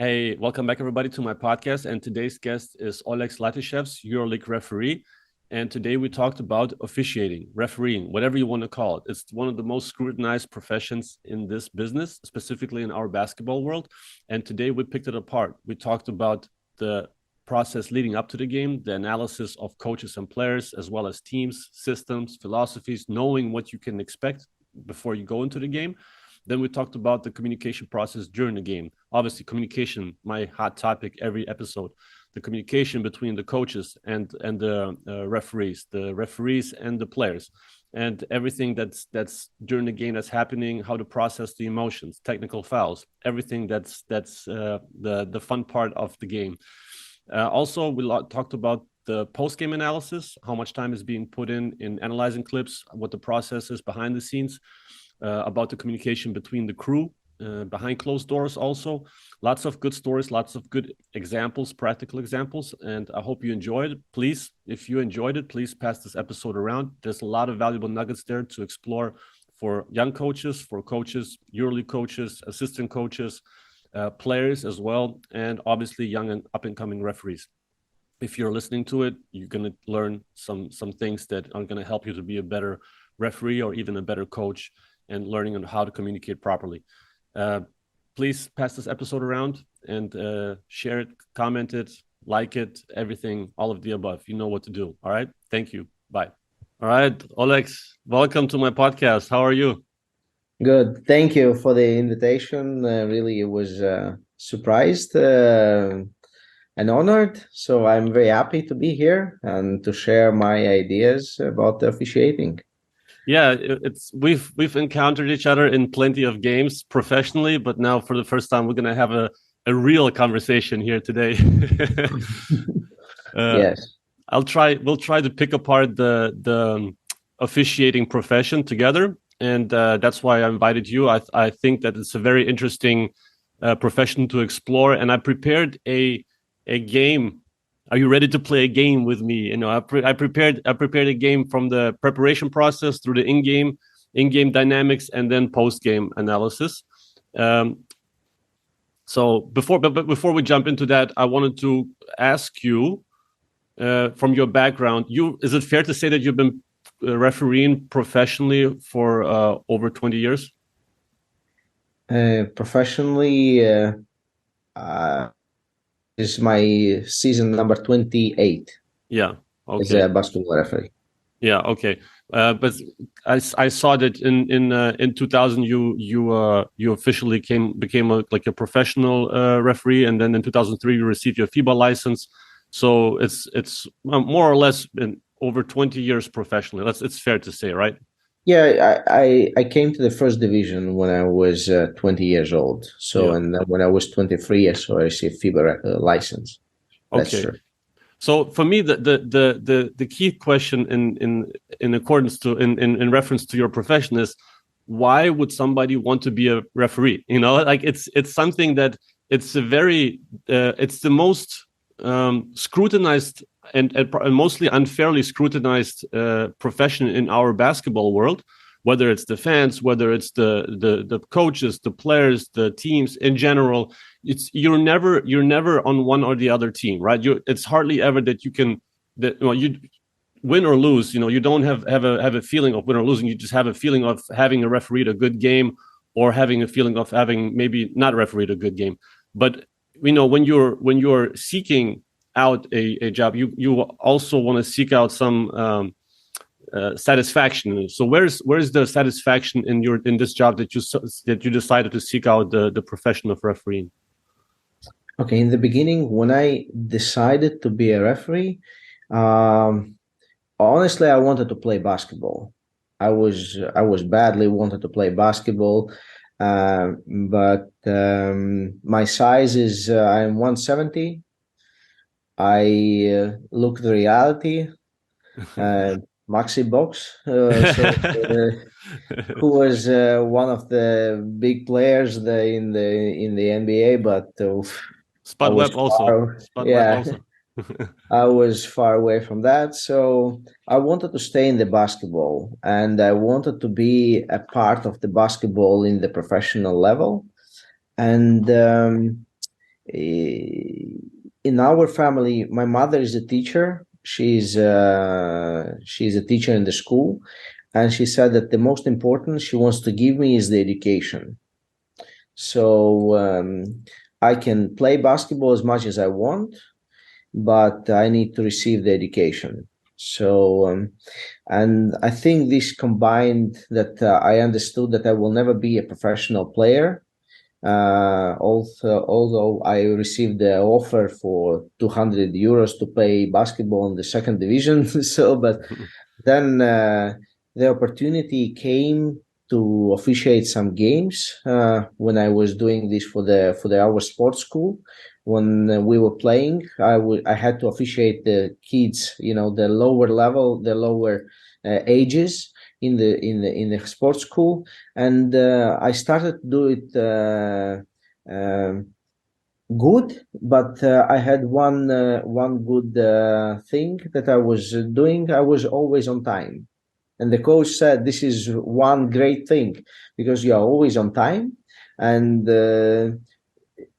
Hey, welcome back everybody to my podcast. And today's guest is Olegs Latisevs, Euroleague referee. And today we talked about officiating, refereeing, whatever you want to call it. It's one of the most scrutinized professions in this business, specifically in our basketball world. And today we picked it apart. We talked about the process leading up to the game, the analysis of coaches and players, as well as teams, systems, philosophies, knowing what you can expect before you go into the game. Then we talked about the communication process during the game. Obviously, communication, my hot topic every episode. The communication between the coaches and the referees and the players, and everything that's during the game that's happening, how to process the emotions, technical fouls, everything that's the fun part of the game. Also, we talked about the post-game analysis, how much time is being put in analyzing clips, what the process is behind the scenes. About the communication between the crew behind closed doors. Also lots of good stories, lots of good examples, practical examples, and I hope you enjoyed it. Please, if you enjoyed it, please pass this episode around. There's a lot of valuable nuggets there to explore for young coaches, for coaches, EuroLeague coaches, assistant coaches, players as well, and obviously young and up-and-coming referees. If you're listening to it, you're going to learn some things that are going to help you to be a better referee or even a better coach, and learning on how to communicate properly. Please pass this episode around and share it, comment it, like it, everything, all of the above. You know what to do. All right. Thank you. Bye. All right. Oļegs, welcome to my podcast. How are you? Good. Thank you for the invitation. Really, it was surprised and honored. So I'm very happy to be here and to share my ideas about the officiating. Yeah, we've encountered each other in plenty of games professionally, but now for the first time we're gonna have a real conversation here today. Yes, we'll try to pick apart the officiating profession together, and that's why I invited you. I think that it's a very interesting profession to explore, and I prepared a game. Are you ready to play a game with me? You know, I prepared a game from the preparation process through the in-game dynamics and then post-game analysis. So before we jump into that, I wanted to ask you, from your background, is it fair to say that you've been refereeing professionally for over 20 years? Professionally, is my season number 28. Yeah. Okay. As a basketball referee. Yeah. Okay. But I saw that in 2000 you officially became a professional referee, and then in 2003 you received your FIBA license. So it's more or less been over 20 years professionally. It's fair to say, right? Yeah, I came to the first division when I was 20 years old. So, yeah. And when I was 23, so I received FIBA license. That's okay. True. So for me, the key question in accordance to in reference to your profession is, why would somebody want to be a referee? You know, like it's something that it's a very it's the most scrutinized and mostly unfairly scrutinized profession in our basketball world, whether it's the fans, whether it's the coaches, the players, the teams in general. You're never on one or the other team, right? It's hardly ever that you win or lose. You know, you don't have a feeling of win or losing. You just have a feeling of having a refereed a good game, or having a feeling of having maybe not refereed a good game. But you know, when you're seeking out a job, you also want to seek out some satisfaction. So where's the satisfaction in this job that you decided to seek out the profession of refereeing? Okay, in the beginning, when I decided to be a referee, honestly, I wanted to play basketball. I was badly wanted to play basketball, but my size is I'm 170. I look the reality, Maxi Box, who was one of the big players in the NBA, but Spud Webb also. I was far away from that, so I wanted to stay in the basketball, and I wanted to be a part of the basketball in the professional level. And in our family, my mother is a teacher. She's a teacher in the school, and she said that the most important she wants to give me is the education. So I can play basketball as much as I want, but I need to receive the education. So, and I think this combined that I understood that I will never be a professional player. Although I received the offer for 200 euros to play basketball in the second division. So, but then the opportunity came to officiate some games when I was doing this for our sports school. When we were playing, I had to officiate the kids, the lower level, the lower ages in the sports school, and I started to do it good. But I had one good thing that I was doing. I was always on time. And the coach said, this is one great thing because you are always on time, and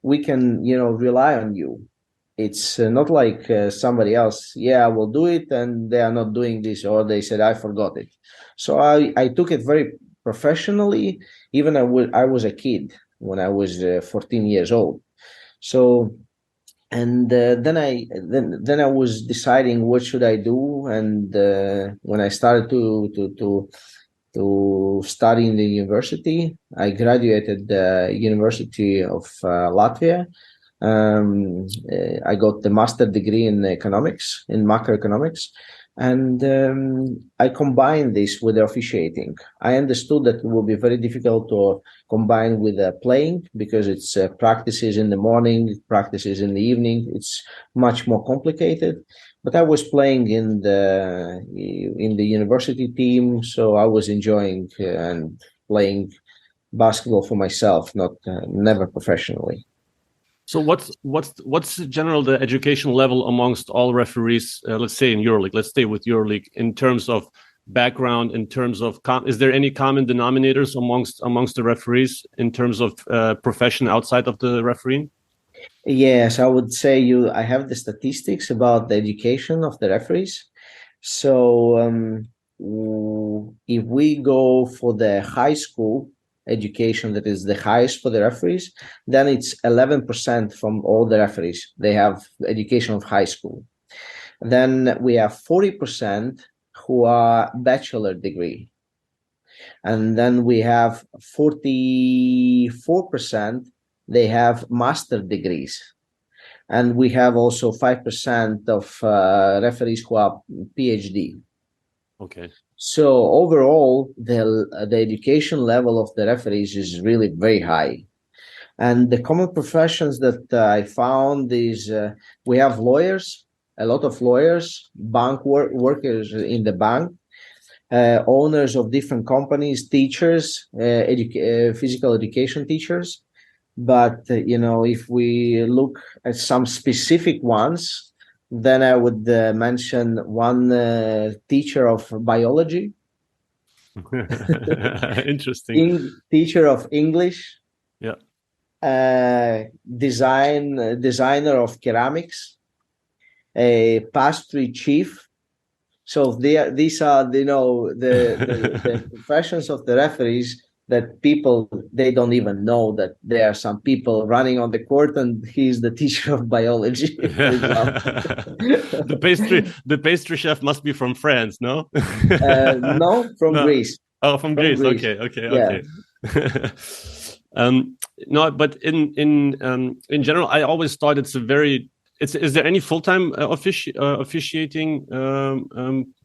we can, rely on you. It's not like somebody else. Yeah, I will do it, and they are not doing this, or they said I forgot it. So I took it very professionally. Even I was a kid when I was 14 years old. So. And then I was deciding what should I do, and when I started to study in the university, I graduated the University of Latvia. I got the master degree in economics, in macroeconomics, and I combined this with the officiating. I understood that it would be very difficult to combine with playing because it's practices in the morning, practices in the evening. It's much more complicated. But I was playing in the university team, so I was enjoying and playing basketball for myself, not never professionally. So what's general the education level amongst all referees? Let's say in EuroLeague. Let's stay with EuroLeague in terms of background. In terms of is there any common denominators amongst the referees in terms of profession outside of the refereeing? Yes, I would say I have the statistics about the education of the referees. So if we go for the high school education, that is the highest for the referees, then it's 11% from all the referees. They have education of high school. Then we have 40% who are bachelor degree. And then we have 44%, they have master degrees. And we have also 5% of referees who are PhD. Okay. So overall, the education level of the referees is really very high. And the common professions that I found is we have lawyers, a lot of lawyers, bank workers in the bank, owners of different companies, teachers, physical education teachers. But, if we look at some specific ones, then I would mention one teacher of biology. Interesting. Teacher of English. Yeah. Designer of ceramics. A pastry chief. So these are, the professions of the referees that people, they don't even know that there are some people running on the court and he's the teacher of biology, for example. The pastry chef must be from France, no? No, from Greece. Oh, from Greece. Okay. Yeah. Okay. No, but in general, I always thought it's a very. Is there any full-time officiating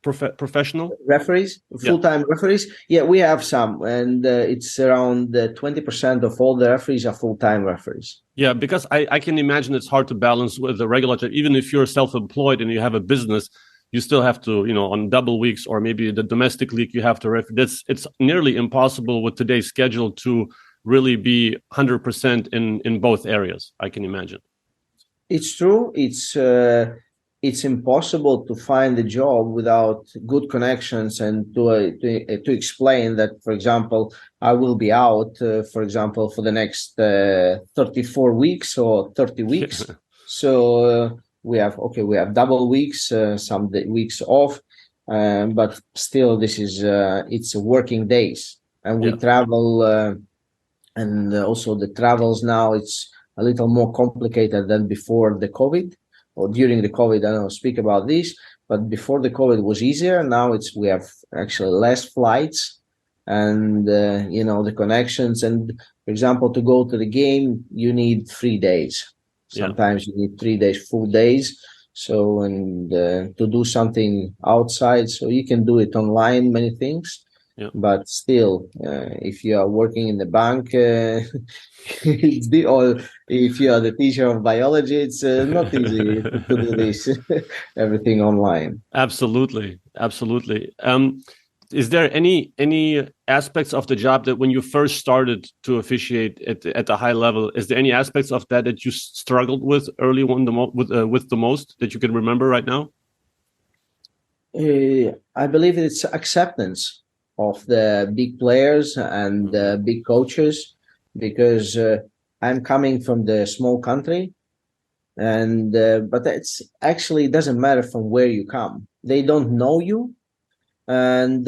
professional referees, full-time referees? Yeah, we have some, and it's around 20% of all the referees are full-time referees. Yeah, because I can imagine it's hard to balance with the regular job. Even if you're self-employed and you have a business, you still have to, on double weeks or maybe the domestic league, you have to referee. It's nearly impossible with today's schedule to really be 100% in both areas, I can imagine. It's true. It's it's impossible to find a job without good connections and to explain that, for example, I will be out, for example, for the next 34 weeks or 30 weeks. So we have double weeks, some weeks off, but still this is it's working days, and we travel, and also the travels now, it's a little more complicated than before the COVID. Or during the COVID, I don't speak about this, but before the COVID was easier. Now we have actually less flights, and the connections. And for example, to go to the game, you need 3 days. Sometimes you need 3 days, full days. So, and to do something outside, so you can do it online, many things. But still, if you are working in the bank, or if you are the teacher of biology, it's not easy to do this everything online. Absolutely. Is there any aspects of the job that when you first started to officiate at the high level, is there any aspects of that you struggled with early on with the most that you can remember right now? I believe it's acceptance of the big players and big coaches, because I'm coming from the small country, and but it's actually, it doesn't matter from where you come. They don't know you, and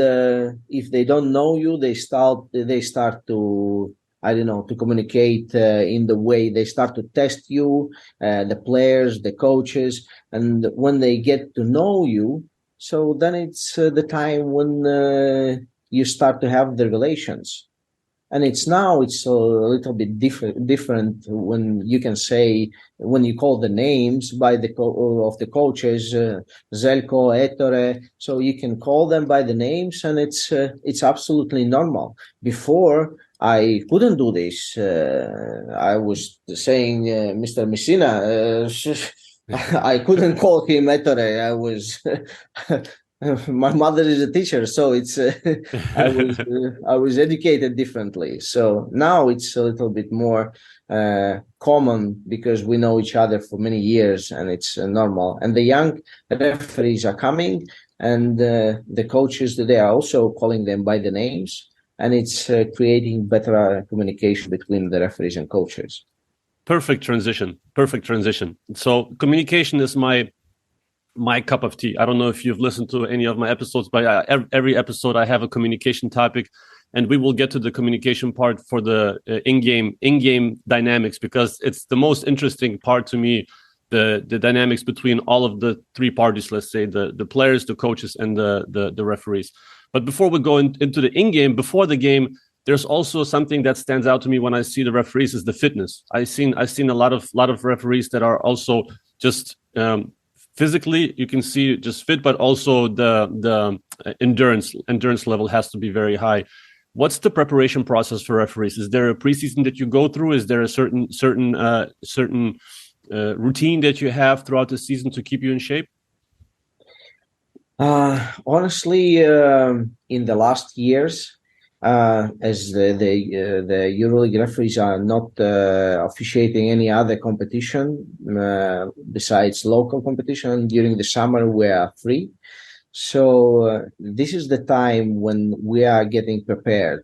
if they don't know you, they start to, I don't know, to communicate in the way they start to test you, the players, the coaches, and when they get to know you, so then it's the time when you start to have the relations. And it's a little bit different when you can say, when you call the names by of the coaches, Zelko, Ettore, so you can call them by the names, and it's absolutely normal. Before, I couldn't do this. I was saying, Mr. Messina, I couldn't call him Ettore. I was my mother is a teacher, so it's I was educated differently. So now it's a little bit more common, because we know each other for many years, and it's normal. And the young referees are coming, and the coaches, they are also calling them by the names, and it's creating better communication between the referees and coaches. Perfect transition. So communication is my cup of tea. I don't know if you've listened to any of my episodes, but every episode I have a communication topic, and we will get to the communication part for the in-game dynamics, because it's the most interesting part to me, the dynamics between all of the three parties, let's say the players, the coaches, and the referees. But before we go into the in-game, before the game, there's also something that stands out to me when I see the referees is the fitness. I've seen a lot of referees that are also just physically, you can see just fit, but also the endurance level has to be very high. What's the preparation process for referees? Is there a preseason that you go through? Is there a certain routine that you have throughout the season to keep you in shape? Honestly, in the last years, as the EuroLeague referees are not officiating any other competition besides local competition. During the summer, we are free. So this is the time when we are getting prepared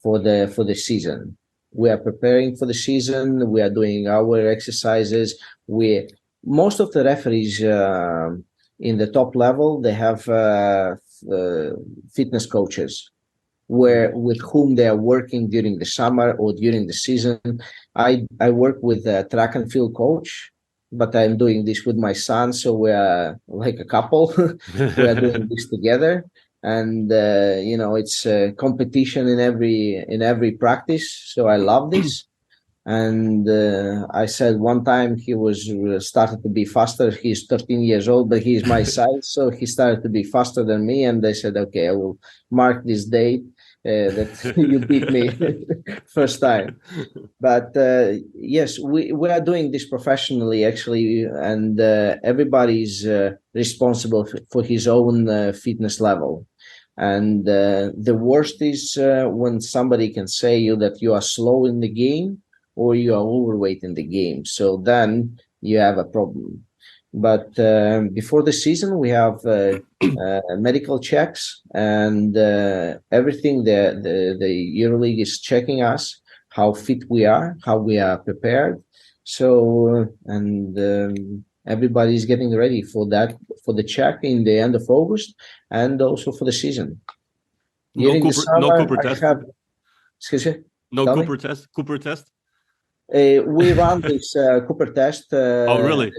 for the season. We are preparing for the season. We are doing our exercises. Most of the referees in the top level, they have fitness coaches with whom they are working during the summer or during the season. I work with a track and field coach, but I'm doing this with my son, so we are like a couple. We are doing this together, and it's a competition in every practice. So I love this. And I said one time he started to be faster. He's 13 years old, but he's my size, so he started to be faster than me. And they said, okay, I will mark this date that you beat me first time. But yes, we are doing this professionally, actually, and everybody's responsible for his own fitness level. And the worst is when somebody can say you that you are slow in the game or you are overweight in the game. So then you have a problem. But before the season, we have medical checks and everything. The EuroLeague is checking us, how fit we are, how we are prepared. So everybody is getting ready for that, for the check in the end of August, and also for the season. During the summer, no Cooper test. Excuse me. No Cooper test. Cooper test. We run this Cooper test. Oh, really?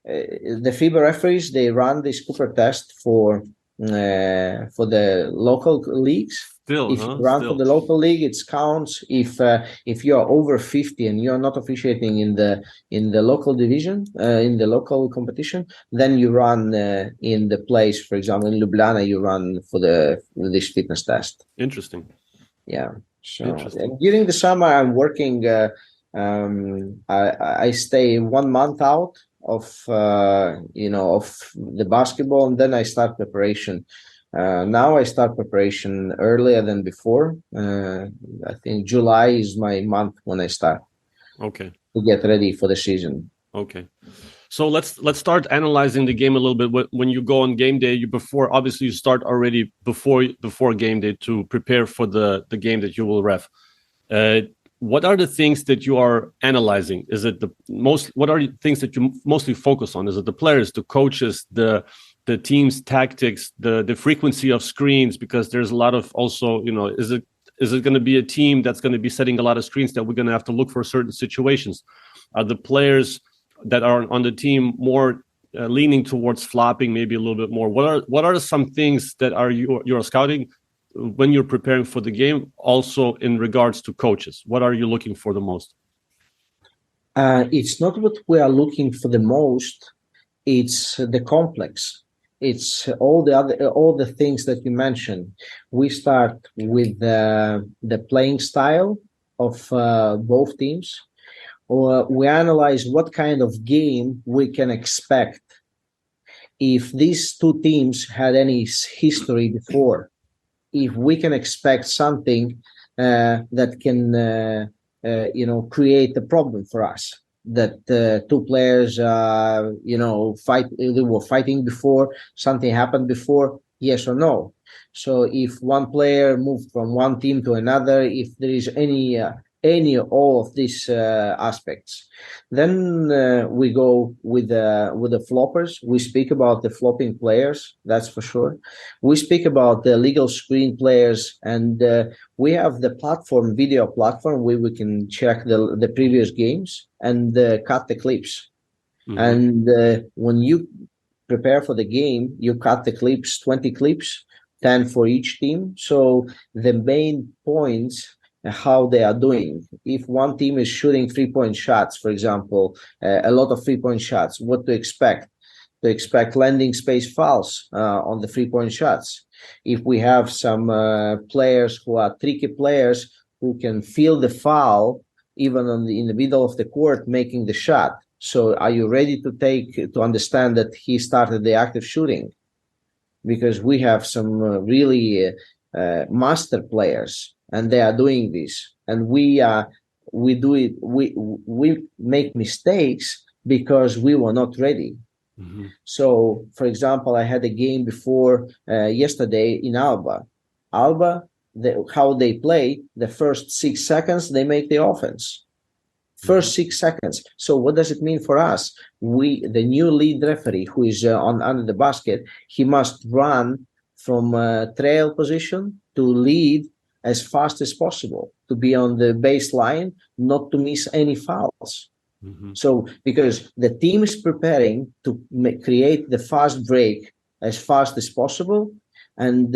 The FIBA referees, they run this Cooper test for the local leagues. Still, if you run for the local league, it counts. If you are over 50 and you are not officiating in the local division, in the local competition, then you run in the place. For example, in Ljubljana, you run for this fitness test. Interesting. Yeah. So during the summer, I'm working. I stay 1 month out of of the basketball, and then I start preparation. Now I start preparation earlier than before. I think July is my month when I start. Okay. To get ready for the season. Okay. So let's start analyzing the game a little bit. When you go on game day, obviously you start already before game day to prepare for the game that you will ref. What are the things that you are analyzing? What are the things that you mostly focus on? Is it the players, the coaches, the team's tactics, the frequency of screens? Because there's a lot of also, is it going to be a team that's going to be setting a lot of screens that we're going to have to look for certain situations? Are the players that are on the team more leaning towards flopping, maybe a little bit more? What are some things that you're scouting when you're preparing for the game? Also in regards to coaches, what are you looking for the most? It's not what we are looking for the most. It's the complex. It's all the things that you mentioned. We start with the playing style of both teams. Or we analyze what kind of game we can expect if these two teams had any history before. If we can expect something that can, create a problem for us. That two players, they were fighting before, something happened before, yes or no. So if one player moved from one team to another, if there is any all of these aspects, then we go with the floppers. We speak about the flopping players, that's for sure. We speak about the legal screen players, and we have the video platform where we can check the previous games and cut the clips. Mm-hmm. And when you prepare for the game, you cut the clips, 20 clips, 10 for each team. So the main points, how they are doing. If one team is shooting 3-point shots, for example, a lot of 3-point shots, what to expect? To expect landing space fouls on the 3-point shots. If we have some players who are tricky players who can feel the foul even in the middle of the court making the shot. So are you ready to understand that he started the active shooting? Because we have some really master players, and they are doing this, and we do it. We make mistakes because we were not ready. Mm-hmm. So, for example, I had a game before yesterday in Alba. How they play, the first 6 seconds they make the offense. First 6 seconds. So what does it mean for us? The new lead referee who is under the basket, he must run from trail position to lead as fast as possible, to be on the baseline, not to miss any fouls. Mm-hmm. So because the team is preparing to create the fast break as fast as possible, and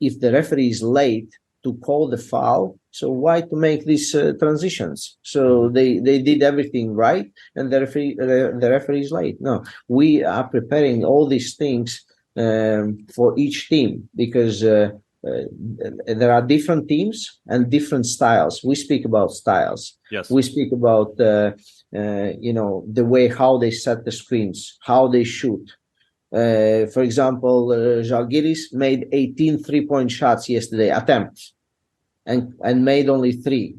if the referee is late to call the foul, so why to make these transitions? So they did everything right, and the referee is late. No, we are preparing all these things for each team, because there are different teams and different styles. We speak about styles. Yes. We speak about the way how they set the screens, how they shoot. For example, Žalgiris made 18 3-point shots yesterday, attempts, and made only 3.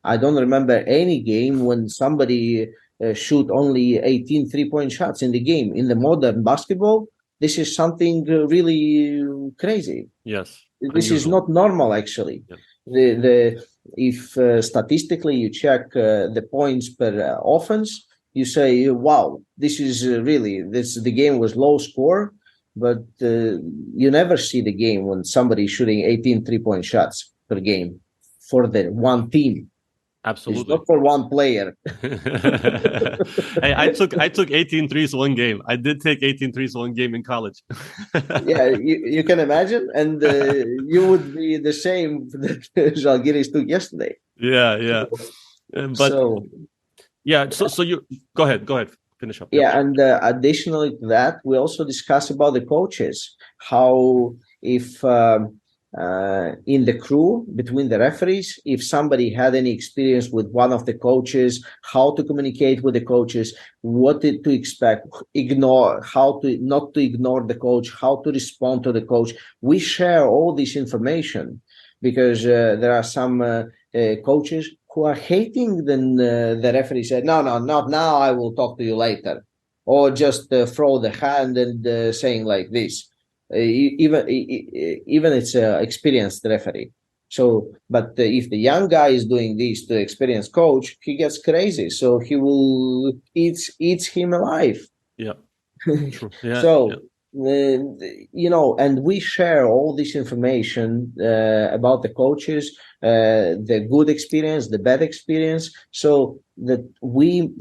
I don't remember any game when somebody shoot only 18 3-point shots in the game. In the modern basketball, this is something really crazy. Yes. This is not normal, actually. Yeah. If statistically you check the points per offense, you say, wow, this is the game was low score, but you never see the game when somebody is shooting 18 3-point shots per game for the one team. Absolutely. It's not for one player. Hey, I took 18 threes one game. I did take 18 threes one game in college. Yeah, you can imagine, and you would be the same that Žalgiris took yesterday. Yeah. But so you go ahead, finish up. Yeah, and additionally to that, we also discuss about the coaches, how if in the crew between the referees, if somebody had any experience with one of the coaches, how to communicate with the coaches, what to expect, how to not to ignore the coach, how to respond to the coach. We share all this information because there are some coaches who are hating the referee said, no, not now, I will talk to you later, or just throw the hand and saying like this. Even it's an experienced referee. So, but if the young guy is doing this to experienced coach, he gets crazy. So he will eats him alive. Yeah. True. Yeah. So, and we share all this information about the coaches, the good experience, the bad experience, so that we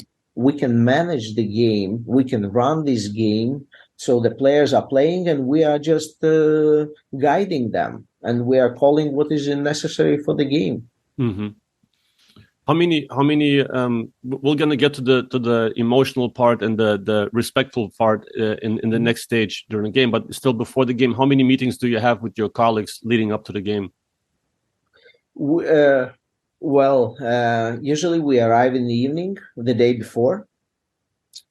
can manage the game, we can run this game. So the players are playing and we are just guiding them, and we are calling what is necessary for the game. Mm-hmm. How many we're going to get to the emotional part and the respectful part in the next stage during the game, but still before the game, how many meetings do you have with your colleagues leading up to the game? Usually we arrive in the evening the day before,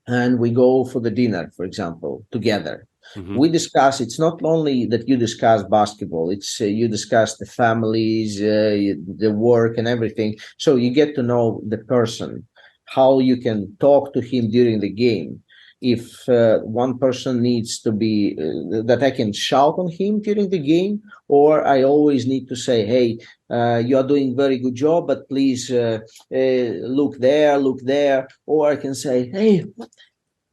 and we go for the dinner, for example, together. Mm-hmm. We discuss, it's not only that you discuss basketball, it's you discuss the families, the work and everything. So you get to know the person, how you can talk to him during the game. If one person needs to be, that I can shout on him during the game, or I always need to say, hey, you are doing very good job, but please look there. Or I can say, hey, what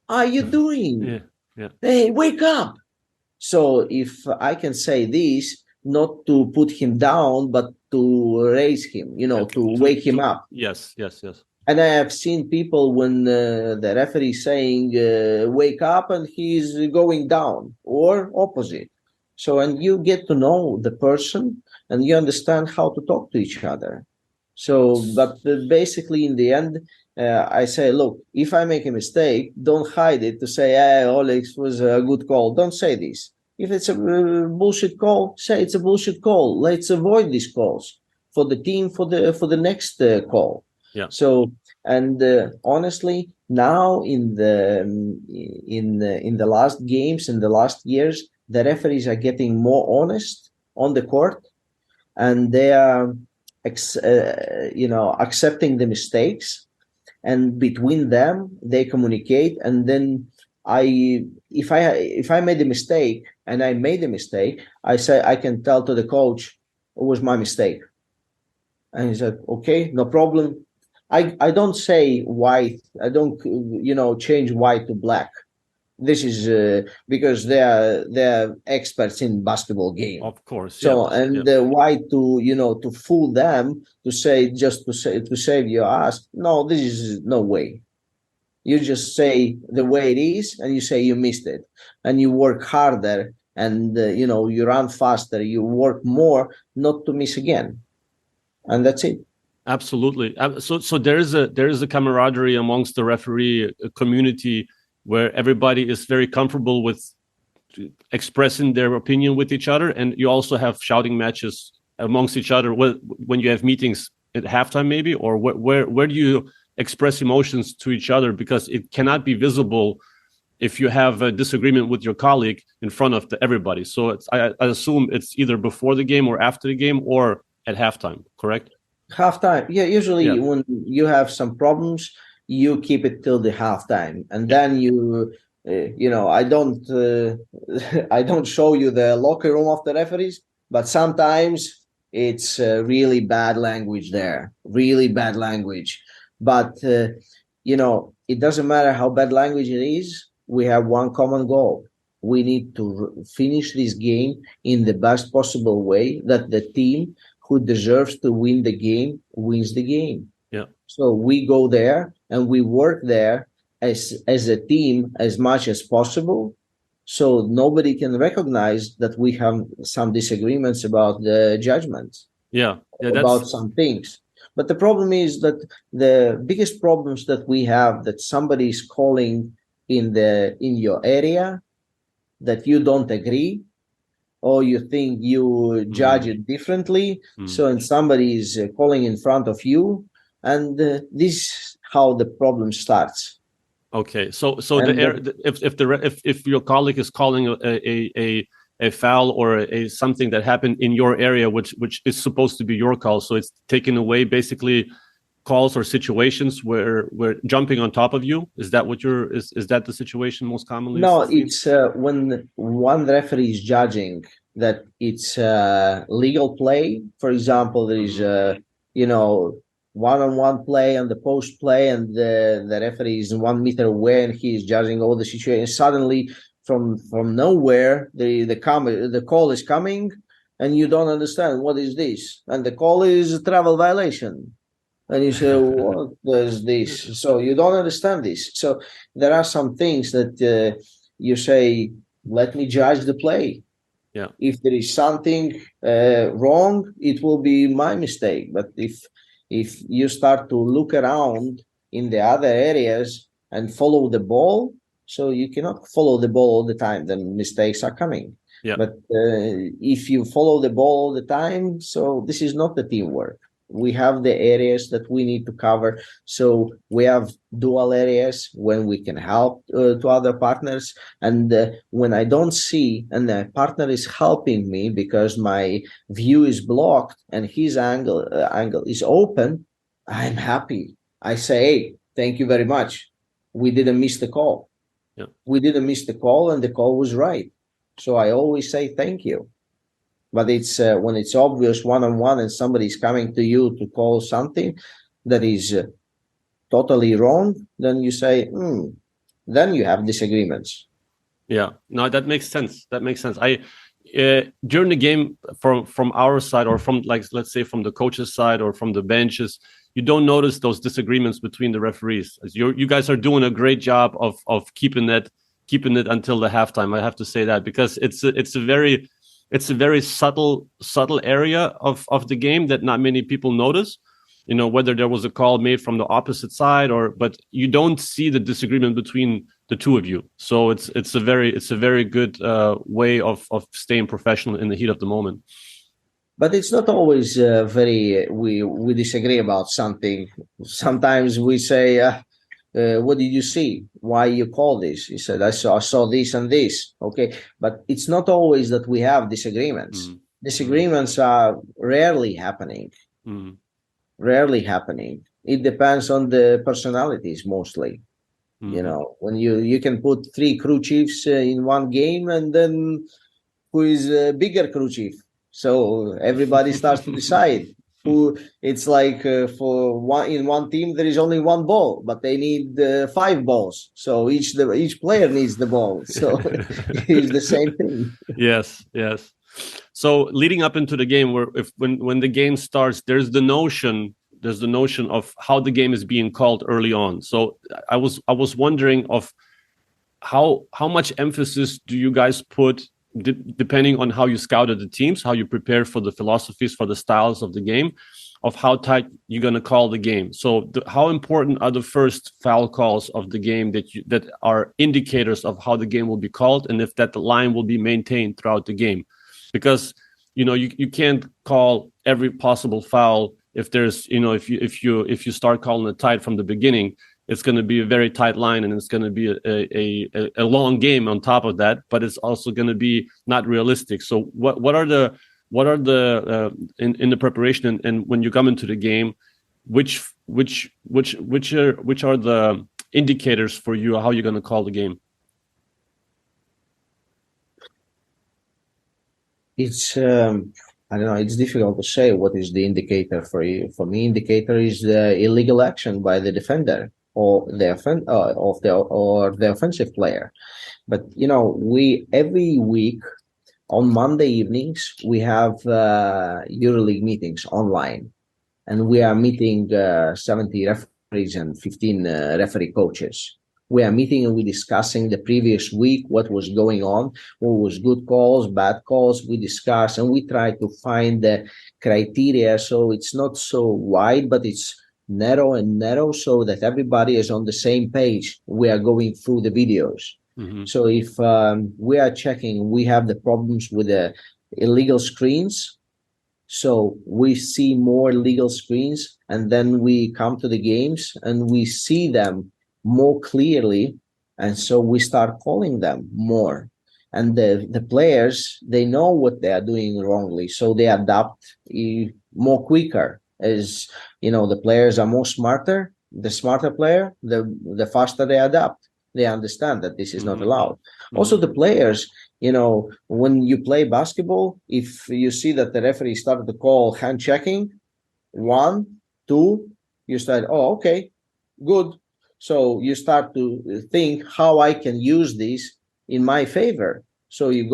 are you doing? Yeah. Hey, wake up. So if I can say this, not to put him down, but to raise him, to wake him up. Yes. And I have seen people when the referee is saying, wake up, and he's going down, or opposite. So, and you get to know the person and you understand how to talk to each other. So, but basically in the end, I say, look, if I make a mistake, don't hide it to say, hey, Oļegs was a good call. Don't say this. If it's a bullshit call, say it's a bullshit call. Let's avoid these calls for the team for the next call. Yeah. So, and honestly, now in the last games, in the last years, the referees are getting more honest on the court, and they are, accepting the mistakes, and between them they communicate. And then if I made a mistake, and I made a mistake, I say I can tell to the coach it was my mistake, and he said, okay, no problem. I don't say white. I don't, change white to black. This is because they are experts in basketball game. Of course. So yes, and the white to fool them, to save your ass. No, this is no way. You just say the way it is, and you say you missed it, and you work harder, and you run faster, you work more, not to miss again, and that's it. Absolutely. So there is a camaraderie amongst the referee community where everybody is very comfortable with expressing their opinion with each other, and you also have shouting matches amongst each other when you have meetings at halftime, maybe, or where do you express emotions to each other, because it cannot be visible if you have a disagreement with your colleague in front of everybody. So I assume it's either before the game or after the game or at halftime, correct? Halftime, yeah. Usually when you have some problems, you keep it till the halftime, and then I don't I don't show you the locker room of the referees, but sometimes it's really bad language there, really bad language. But it doesn't matter how bad language it is. We have one common goal. We need to finish this game in the best possible way, that the team who deserves to win the game wins the game. Yeah. So we go there and we work there as a team as much as possible, so nobody can recognize that we have some disagreements about the judgments. Yeah, about some things. But the problem is that the biggest problems that we have, that somebody is calling in your area that you don't agree, or you think you judge it differently. So, and somebody is calling in front of you, and this is how the problem starts. Okay, so if your colleague is calling a foul or something that happened in your area, which is supposed to be your call, so it's taking away basically calls or situations where we're jumping on top of you. Is that what is that the situation most commonly? No, it's when one referee is judging that it's legal play. For example, there is one-on-one play and the post play, and the referee is 1 meter away and he is judging all the situations. Suddenly, from nowhere, the call is coming, and you don't understand what is this, and the call is a travel violation, and you say, what is this? So you don't understand this. So there are some things that you say, let me judge the play. Yeah. If there is something wrong, it will be my mistake. But if you start to look around in the other areas and follow the ball, so you cannot follow the ball all the time, the mistakes are coming. Yeah. But if you follow the ball all the time, so this is not the teamwork. We have the areas that we need to cover. So we have dual areas when we can help to other partners. And when I don't see, and the partner is helping me because my view is blocked and his angle is open, I'm happy. I say, hey, thank you very much. We didn't miss the call. Yeah. We didn't miss the call, and the call was right. So I always say thank you. But it's when it's obvious one-on-one and somebody's coming to you to call something that is totally wrong, then you say, then you have disagreements. Yeah, no, that makes sense. That makes sense. During the game, from our side, or from, like, let's say from the coach's side or from the benches, you don't notice those disagreements between the referees. You guys are doing a great job of keeping it until the halftime. I have to say that, because it's a very subtle area of the game that not many people notice. Whether there was a call made from the opposite side, but you don't see the disagreement between the two of you. So it's a very good way of staying professional in the heat of the moment. But it's not always we disagree about something. Sometimes we say, what did you see? Why you call this? He said, I saw this and this. Okay. But it's not always that we have disagreements. Disagreements are rarely happening. Rarely happening. It depends on the personalities mostly. When you can put 3 crew chiefs in one game, and then who is a bigger crew chief? So everybody starts to decide who. It's like for one team there is only 1 ball, but they need 5 balls. So each player needs the ball. So it's the same thing. Yes. So leading up into the game, when the game starts, there's the notion of how the game is being called early on. So I was wondering of how much emphasis do you guys put, depending on how you scouted the teams, how you prepare for the philosophies, for the styles of the game, of how tight you're going to call the game. So how important are the first foul calls of the game that are indicators of how the game will be called, and if that line will be maintained throughout the game? Because you can't call every possible foul if there's if you start calling it tight from the beginning. It's going to be a very tight line, and it's going to be a long game on top of that. But it's also going to be not realistic. So what are the in the preparation and when you come into the game, which which are the indicators for you how you're going to call the game? It's I don't know. It's difficult to say what is the indicator for you. For me, indicator is the illegal action by the defender or the offensive player. But we every week on Monday evenings we have EuroLeague meetings online, and we are meeting 70 referees and 15 referee coaches. We are meeting and we're discussing the previous week, what was going on, what was good calls, bad calls. We discuss and we try to find the criteria so it's not so wide, but it's narrow so that everybody is on the same page. We are going through the videos. Mm-hmm. So if we are checking, we have the problems with the illegal screens. So we see more illegal screens, and then we come to the games and we see them more clearly, and so we start calling them more. And the players, they know what they are doing wrongly, so they adapt more quicker. As the players are more smarter. The smarter player, the faster they adapt. They understand that this is not allowed. Mm-hmm. Also, the players, when you play basketball, if you see that the referee started to call hand checking, 1, 2, you start, oh, okay, good. So you start to think how I can use this in my favor. So you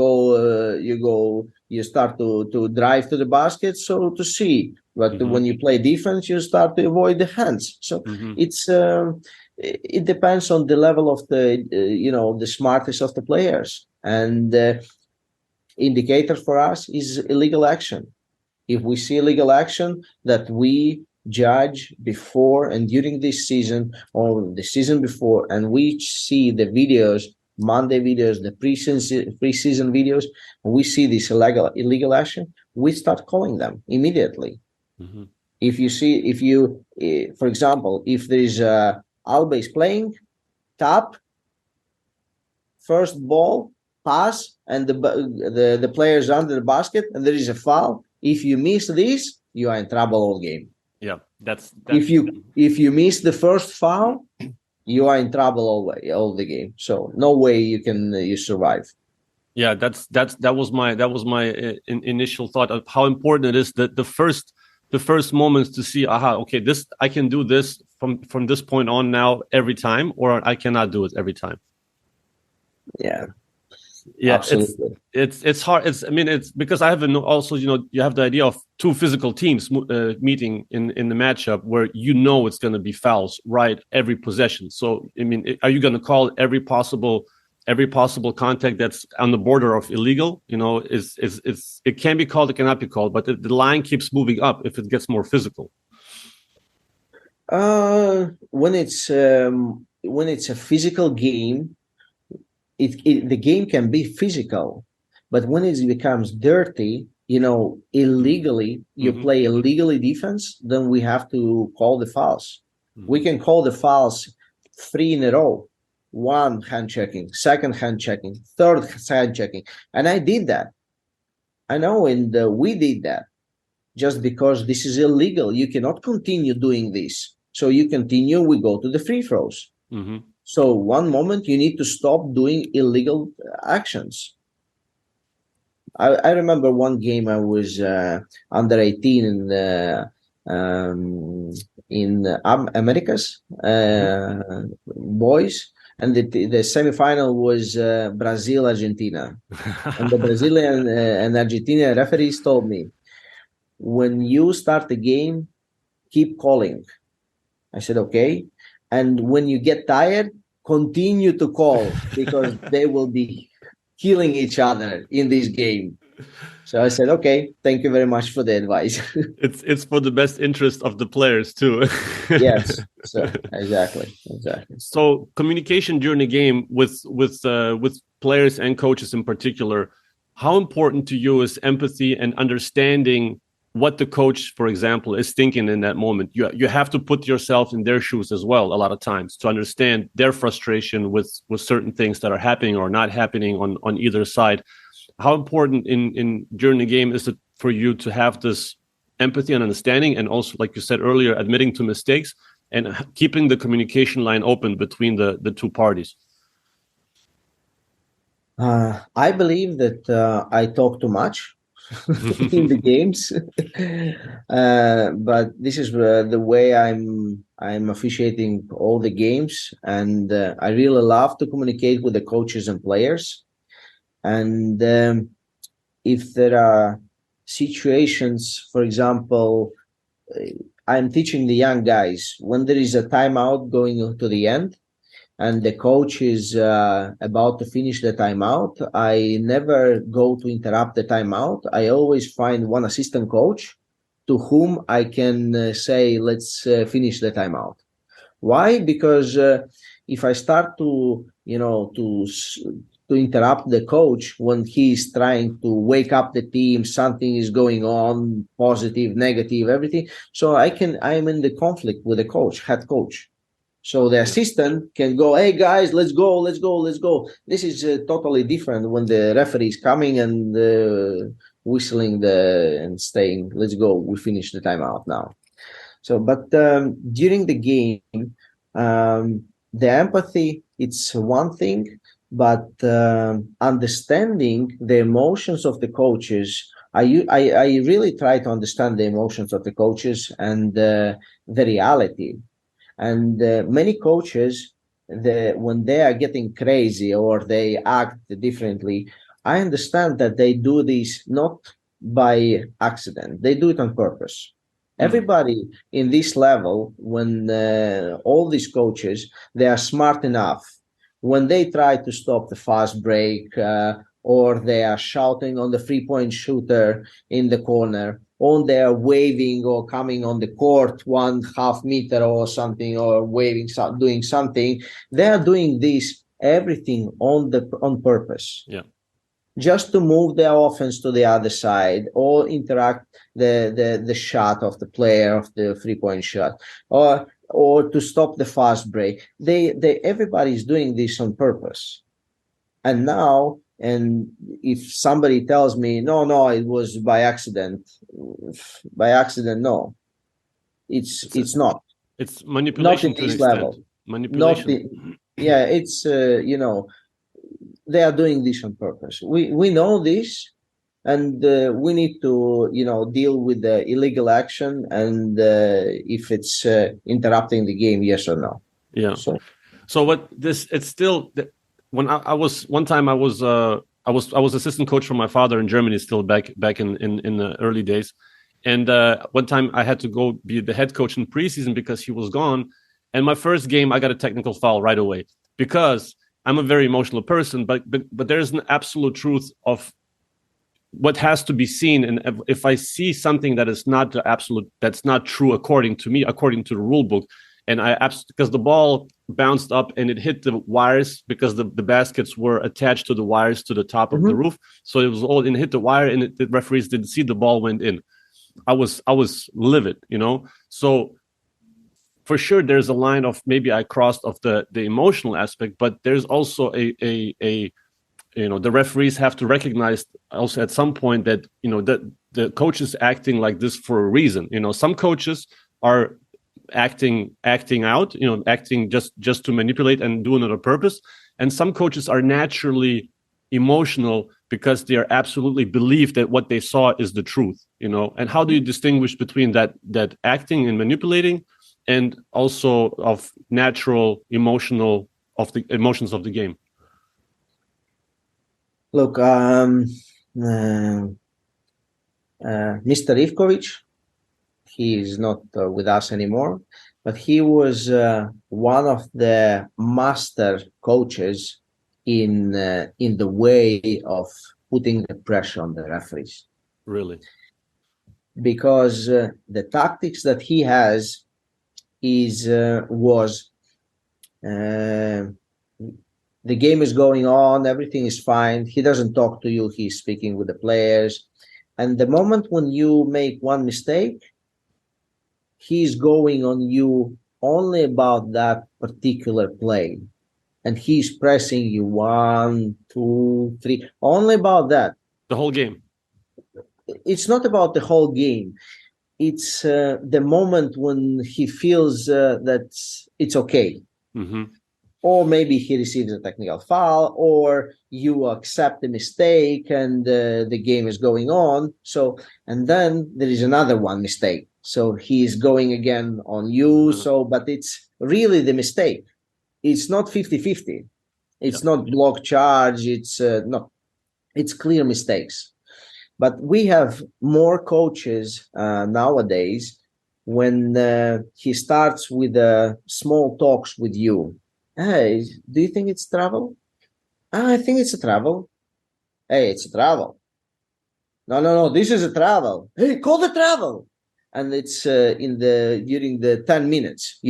start to drive to the basket, so to see. But mm-hmm. when you play defense, you start to avoid the hands. So mm-hmm. It depends on the level of the smartest of the players. And indicator for us is illegal action. If we see illegal action that we judge before and during this season or the season before, and we see the videos, Monday videos, the preseason videos, and we see this illegal action, we start calling them immediately. Mm-hmm. For example, if there is Alba is playing, tap, first ball, pass, and the players under the basket, and there is a foul. If you miss this, you are in trouble all game. Yeah, that's if you miss the first foul, you are in trouble all the game. So no way you survive. Yeah, that was my initial thought of how important it is that the first moments to see, okay, this I can do this from this point on now every time, or I cannot do it every time. Yeah. Yeah, absolutely. It's hard. It's because I have also you have the idea of two physical teams meeting in the matchup where it's going to be fouls right every possession. So are you going to call every possible contact that's on the border of illegal? It can be called, it cannot be called, but the line keeps moving up if it gets more physical. When it's a physical game. The game can be physical, but when it becomes dirty, illegally, you mm-hmm. play illegally defense, then we have to call the fouls. Mm-hmm. We can call the fouls 3 in a row. 1 hand checking, 2nd hand checking, 3rd hand checking. And I did that. I know, and we did that just because this is illegal. You cannot continue doing this. So you continue, we go to the free throws. Mm-hmm. So one moment you need to stop doing illegal actions. I remember one game I was under 18 in Americas boys, and the semifinal was Brazil Argentina, and the Brazilian and Argentina referees told me, when you start the game, keep calling. I said okay. And when you get tired, continue to call, because they will be killing each other in this game. So I said, okay, thank you very much for the advice. It's for the best interest of the players too. Yes, so exactly. So communication during the game with players and coaches in particular, how important to you is empathy and understanding what the coach, for example, is thinking in that moment? You have to put yourself in their shoes as well a lot of times to understand their frustration with certain things that are happening or not happening on either side. How important in during the game is it for you to have this empathy and understanding, and also, like you said earlier, admitting to mistakes, and keeping the communication line open between the two parties? I believe that I talk too much in the games, but this is the way I'm officiating all the games, and I really love to communicate with the coaches and players. And if there are situations, for example, I'm teaching the young guys when there is a timeout going to the end, and the coach is about to finish the timeout, I never go to interrupt the timeout. I always find one assistant coach to whom I can say, let's finish the timeout. Why? Because if I start to, to interrupt the coach when he's trying to wake up the team, something is going on, positive, negative, everything. So I'm in the conflict with the coach, head coach. So the assistant can go, hey guys, let's go, let's go, let's go. This is totally different when the referee is coming and whistling and saying, let's go, we finish the timeout now. So, but during the game, the empathy, it's one thing, but understanding the emotions of the coaches, I really try to understand the emotions of the coaches and the reality. And many coaches, when they are getting crazy or they act differently, I understand that they do this not by accident. They do it on purpose. Everybody in this level, when all these coaches, they are smart enough. When they try to stop the fast break or they are shouting on the three-point shooter in the corner, or they are waving or coming on the court 1/2 meter or something, or waving, doing something, they are doing this everything on purpose. Yeah. Just to move their offense to the other side or interact the shot of the player of the three-point shot or to stop the fast break. Everybody is doing this on purpose. And now, and if somebody tells me, no, it was by accident, no, it's not. It's manipulation not to an this extent. level. Manipulation. It's they are doing this on purpose. We know this, and we need to deal with the illegal action and if it's interrupting the game, yes or no. Yeah. So what this? It's still when I was one time I was assistant coach for my father in Germany, still back in the early days, and one time I had to go be the head coach in preseason because he was gone, and my first game I got a technical foul right away because I'm a very emotional person, but there's an absolute truth of what has to be seen, and if I see something that is not the absolute, that's not true according to me, according to the rule book, and because the ball bounced up and it hit the wires because the baskets were attached to the wires to the top of the roof, so it was all and hit the wire, and the referees didn't see the ball went in. I was livid, So for sure, there's a line of maybe I crossed of the emotional aspect, but there's also a the referees have to recognize also at some point that that the coach is acting like this for a reason. Some coaches are acting out, acting just to manipulate and doing it on purpose, and some coaches are naturally emotional because they are absolutely believe that what they saw is the truth. And how do you distinguish between that acting and manipulating and also of natural emotions of the game? Look, Mr. Ivkovic, he is not with us anymore, but he was one of the master coaches in the way of putting the pressure on the referees. Really? Because the tactics that he has was the game is going on, everything is fine. He doesn't talk to you. He's speaking with the players. And the moment when you make one mistake, he's going on you only about that particular play. And he's pressing you 1, 2, 3, only about that. The whole game. It's not about the whole game. it's the moment when he feels that it's okay. Mm-hmm. Or maybe he receives a technical foul, or you accept the mistake and the game is going on. So, and then there is another one mistake. So he is going again on you. So, but it's really the mistake. It's not 50-50. It's not block charge. It's no, it's clear mistakes. But we have more coaches nowadays when he starts with small talks with you. Hey, do you think it's travel? I think it's a travel. Hey, it's a travel. No, this is a travel. Hey, call the travel. And it's during the 10 minutes,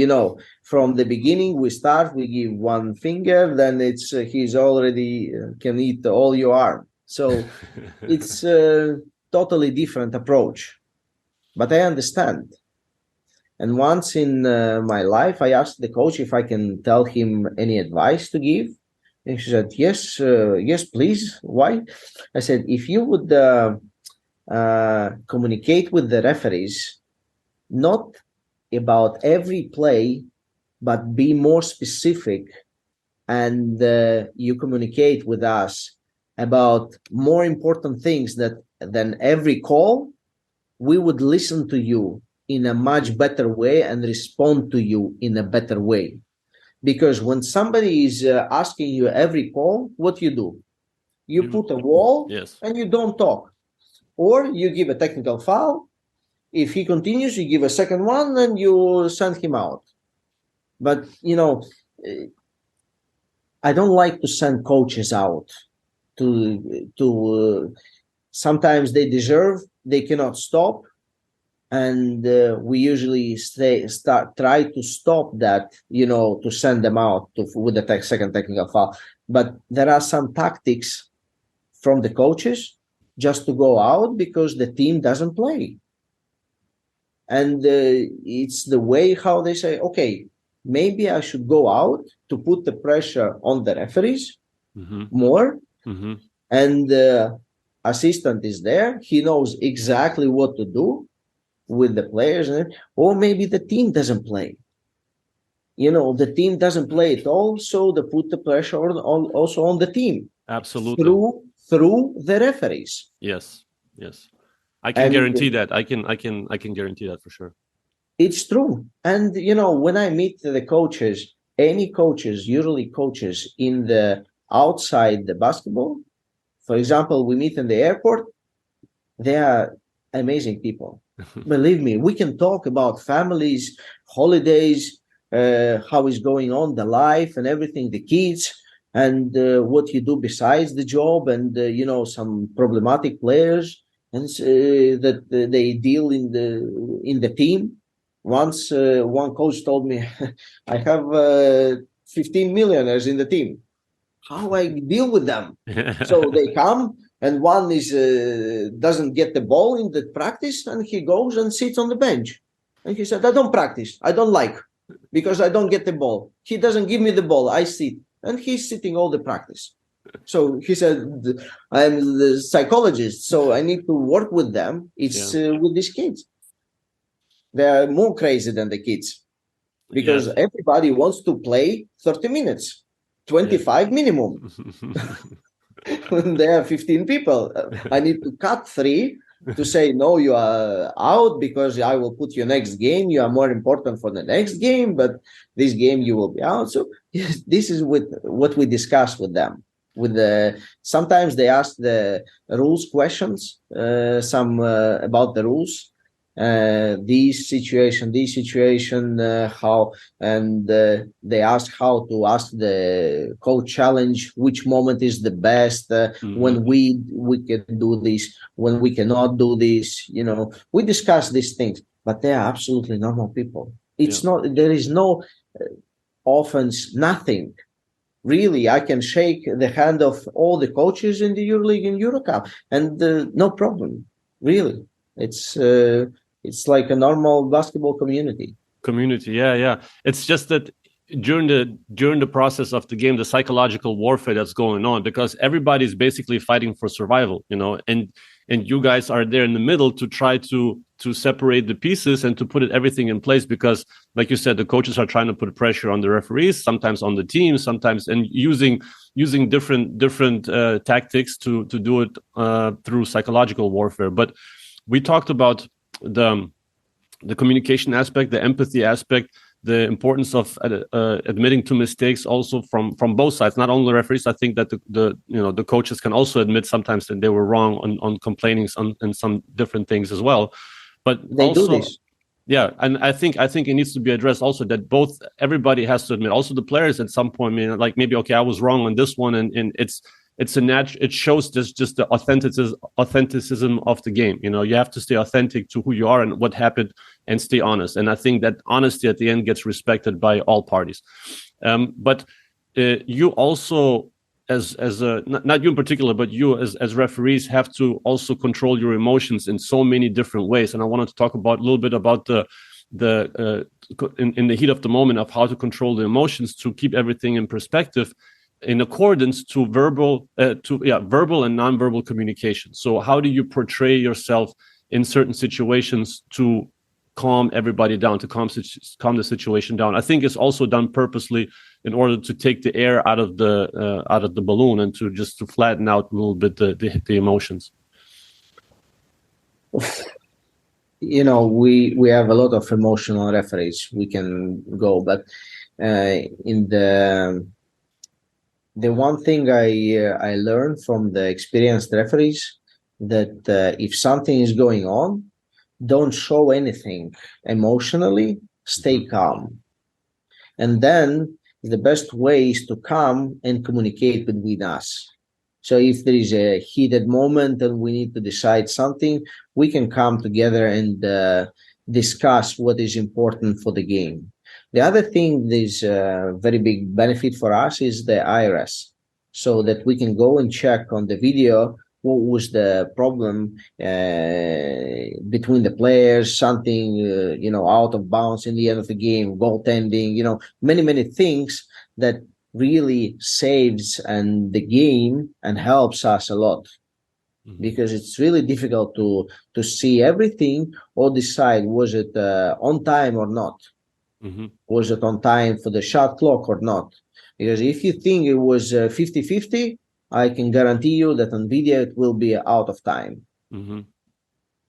from the beginning, we give one finger, then it's, he's already can eat all your arm. So it's a totally different approach, but I understand. And once in my life, I asked the coach if I can tell him any advice to give. And she said, yes, please. Why? I said, if you would communicate with the referees, not about every play, but be more specific, and you communicate with us about more important things than every call, we would listen to you in a much better way and respond to you in a better way. Because when somebody is asking you every call, what you do? You put a wall and you don't talk. Or you give a technical foul. If he continues, you give a second one and you send him out. But, I don't like to send coaches out to sometimes they cannot stop. And we usually try to stop that, to send them out with the second technical foul. But there are some tactics from the coaches just to go out because the team doesn't play. And it's the way how they say, okay, maybe I should go out to put the pressure on the referees more. Mm-hmm. And the assistant is there. He knows exactly what to do with the players. Or maybe the team doesn't play. The team doesn't play at all. So they put the pressure also on the team. Absolutely. Through the referees. Yes. I can guarantee that. I can guarantee that for sure. It's true. And, when I meet the coaches, any coaches, EuroLeague coaches in the outside the basketball, for example, we meet in the airport, they are amazing people. Believe me, we can talk about families, holidays, how is going on, the life and everything, the kids, and what you do besides the job, and, some problematic players and that they deal in the team. Once one coach told me, I have 15 millionaires in the team. How I deal with them? So they come and one is doesn't get the ball in the practice and he goes and sits on the bench. And he said, I don't practice. I don't like because I don't get the ball. He doesn't give me the ball. I sit. And he's sitting all the practice. So he said, I'm the psychologist, so I need to work with them. It's with these kids. They are more crazy than the kids because everybody wants to play 30 minutes, 25 minimum. When there are 15 people, I need to cut 3 to say, no, you are out because I will put you next game. You are more important for the next game, but this game you will be out. So this is what we discuss with them. Sometimes they ask the rules questions, some about the rules. This situation, how, and they ask how to ask the coach challenge, which moment is the best, when we can do this, when we cannot do this, we discuss these things, but they are absolutely normal people. It's not, there is no offense, nothing. Really, I can shake the hand of all the coaches in the EuroLeague and EuroCup and no problem, really. It's like a normal basketball community. Yeah. It's just that during the process of the game, the psychological warfare that's going on, because everybody's basically fighting for survival, and and you guys are there in the middle to try to separate the pieces and to put everything in place, because like you said, the coaches are trying to put pressure on the referees, sometimes on the team, sometimes, and using different tactics to do it through psychological warfare. But we talked about the communication aspect, the empathy aspect, the importance of admitting to mistakes also from both sides, not only the referees. I think that the coaches can also admit sometimes that they were wrong on complaining on some different things as well. But they also, do this. yeah, and I think it needs to be addressed also that everybody has to admit, also the players at some point, like maybe, okay, I was wrong on this one, and it shows just the authenticism of the game. You have to stay authentic to who you are and what happened, and stay honest. And I think that honesty at the end gets respected by all parties. But you also, as not you in particular, but you as referees, have to also control your emotions in so many different ways. And I wanted to talk about a little bit about in the heat of the moment, of how to control the emotions to keep everything in perspective, in accordance to verbal and nonverbal communication. So how do you portray yourself in certain situations to calm everybody down, to calm the situation down? I think it's also done purposely in order to take the air out of the balloon and to flatten out a little bit the emotions. We have a lot of emotional referees we can go, but in the one thing I learned from the experienced referees, that if something is going on, don't show anything emotionally, stay calm. And then the best way is to come and communicate between us. So if there is a heated moment and we need to decide something, we can come together and discuss what is important for the game. The other thing that is a very big benefit for us is the IRS, so that we can go and check on the video what was the problem between the players, something, out of bounds in the end of the game, goaltending, many things that really saves the game and helps us a lot. Because it's really difficult to see everything or decide, was it on time or not? Was it on time for the shot clock or not? Because if you think it was 50-50, I can guarantee you that on video it will be out of time.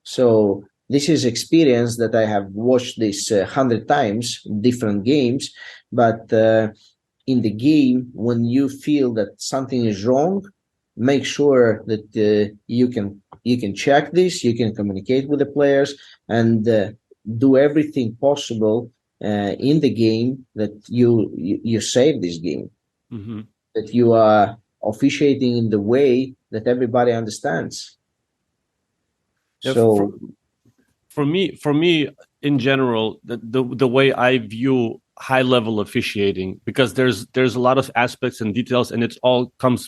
So this is experience that I have watched this 100 times, different games. But in the game, when you feel that something is wrong, make sure that you can check this, you can communicate with the players, and do everything possible in the game that you save this game, that you are officiating in the way that everybody understands. Yeah, so for me in general, the way I view high level officiating, because there's a lot of aspects and details, and it's all comes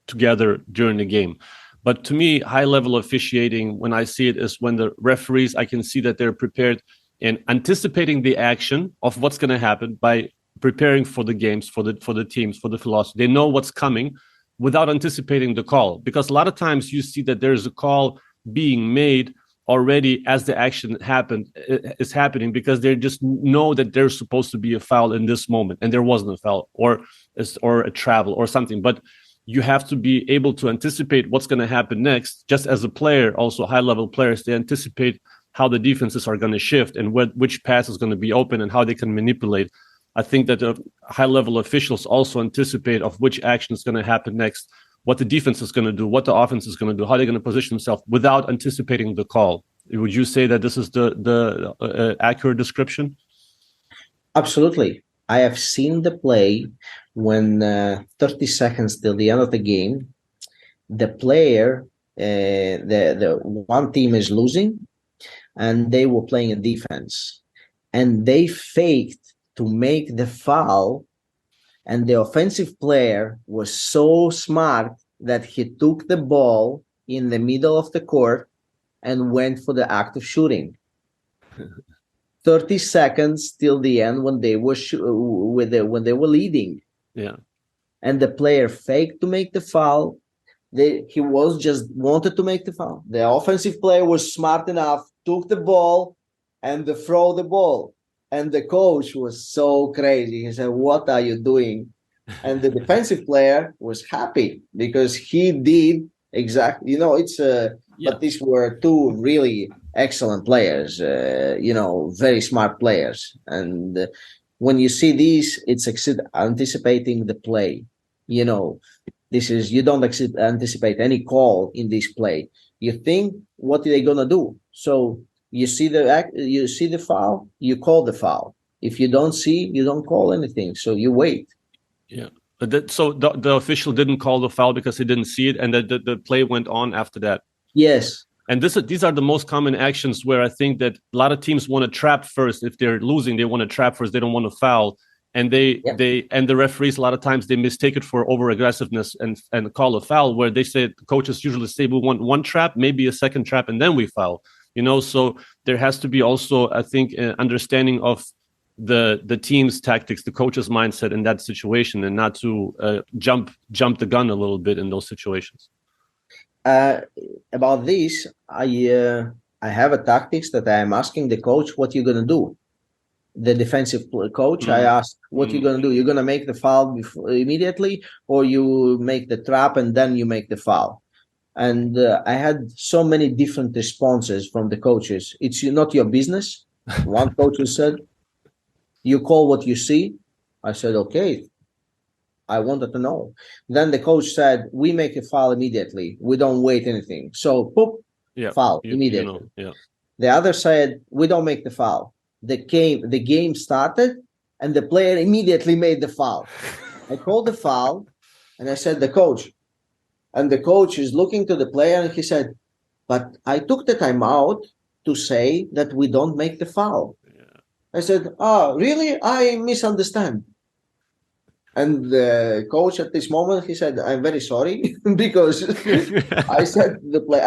together during the game. But to me, high level officiating, when I see it, is when the referees, I can see that they're prepared in anticipating the action of what's going to happen by preparing for the games, for the teams, for the philosophy. They know what's coming without anticipating the call, because a lot of times you see that there's a call being made already as the action is happening, because they just know that there's supposed to be a foul in this moment and there wasn't a foul, or a travel or something. But you have to be able to anticipate what's going to happen next. Just as a player, also high level players, they anticipate how the defenses are going to shift and which pass is going to be open and how they can manipulate. I think that the high level officials also anticipate of which action is going to happen next, what the defense is going to do, what the offense is going to do, how they're going to position themselves without anticipating the call. Would you say that this is the accurate description? Absolutely. I have seen the play when 30 seconds till the end of the game, the player, the one team is losing, and they were playing a defense, and they faked to make the foul. And the offensive player was so smart that he took the ball in the middle of the court and went for the act of shooting. 30 seconds till the end when they were when they were leading. Yeah. And the player faked to make the foul, He was just wanted to make the foul. The offensive player was smart enough, took the ball and throw the ball. And the coach was so crazy. He said, "What are you doing?" And the defensive player was happy because he did exactly, but these were two really excellent players, very smart players. And when you see these, it's anticipating the play. You don't anticipate any call in this play. You think, what are they gonna do? So you see the foul, you call the foul. If you don't see, you don't call anything. So you wait. Yeah. So the official didn't call the foul because he didn't see it, and the play went on after that. Yes. And these are the most common actions where I think that a lot of teams want to trap first. If they're losing, they want to trap first. They don't want to foul. And the referees, a lot of times they mistake it for over aggressiveness and call a foul, where they say, coaches usually say, we want one trap, maybe a second trap, and then we foul. So there has to be also, I think, an understanding of the team's tactics, the coach's mindset in that situation, and not to jump the gun a little bit in those situations. About this, I have a tactics that I am asking the coach, what you're gonna do. The defensive coach, I asked, what you're gonna do. You're gonna make the foul immediately, or you make the trap and then you make the foul. And I had so many different responses from the coaches. It's not your business. One coach said, "You call what you see." I said, "Okay." I wanted to know. Then the coach said, "We make a foul immediately. We don't wait anything." So, foul immediately. The other said, "We don't make the foul." The game started, and the player immediately made the foul. I called the foul, and I said, "The coach." And the coach is looking to the player, and he said, "But I took the timeout to say that we don't make the foul." I said, "Oh, really? I misunderstand." And the coach at this moment, he said, "I'm very sorry," because I said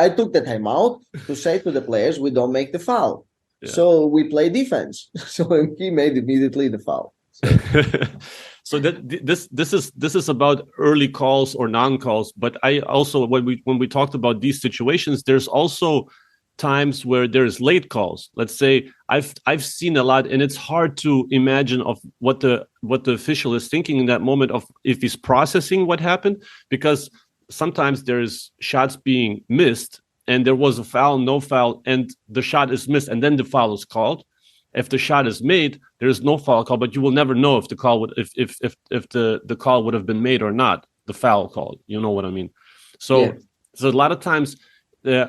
I took the timeout to say to the players, we don't make the foul. Yeah. So we play defense. So he made immediately the foul. So this is about early calls or non-calls. But I also, when we talked about these situations, there's also times where there's late calls. Let's say I've seen a lot, and it's hard to imagine of what the official is thinking in that moment, of if he's processing what happened, because sometimes there's shots being missed and there was a foul, no foul, and the shot is missed, and then the foul is called. If the shot is made, there is no foul call, but you will never know if the call would if the call would have been made or not, the foul call. You know what I mean? So a lot of times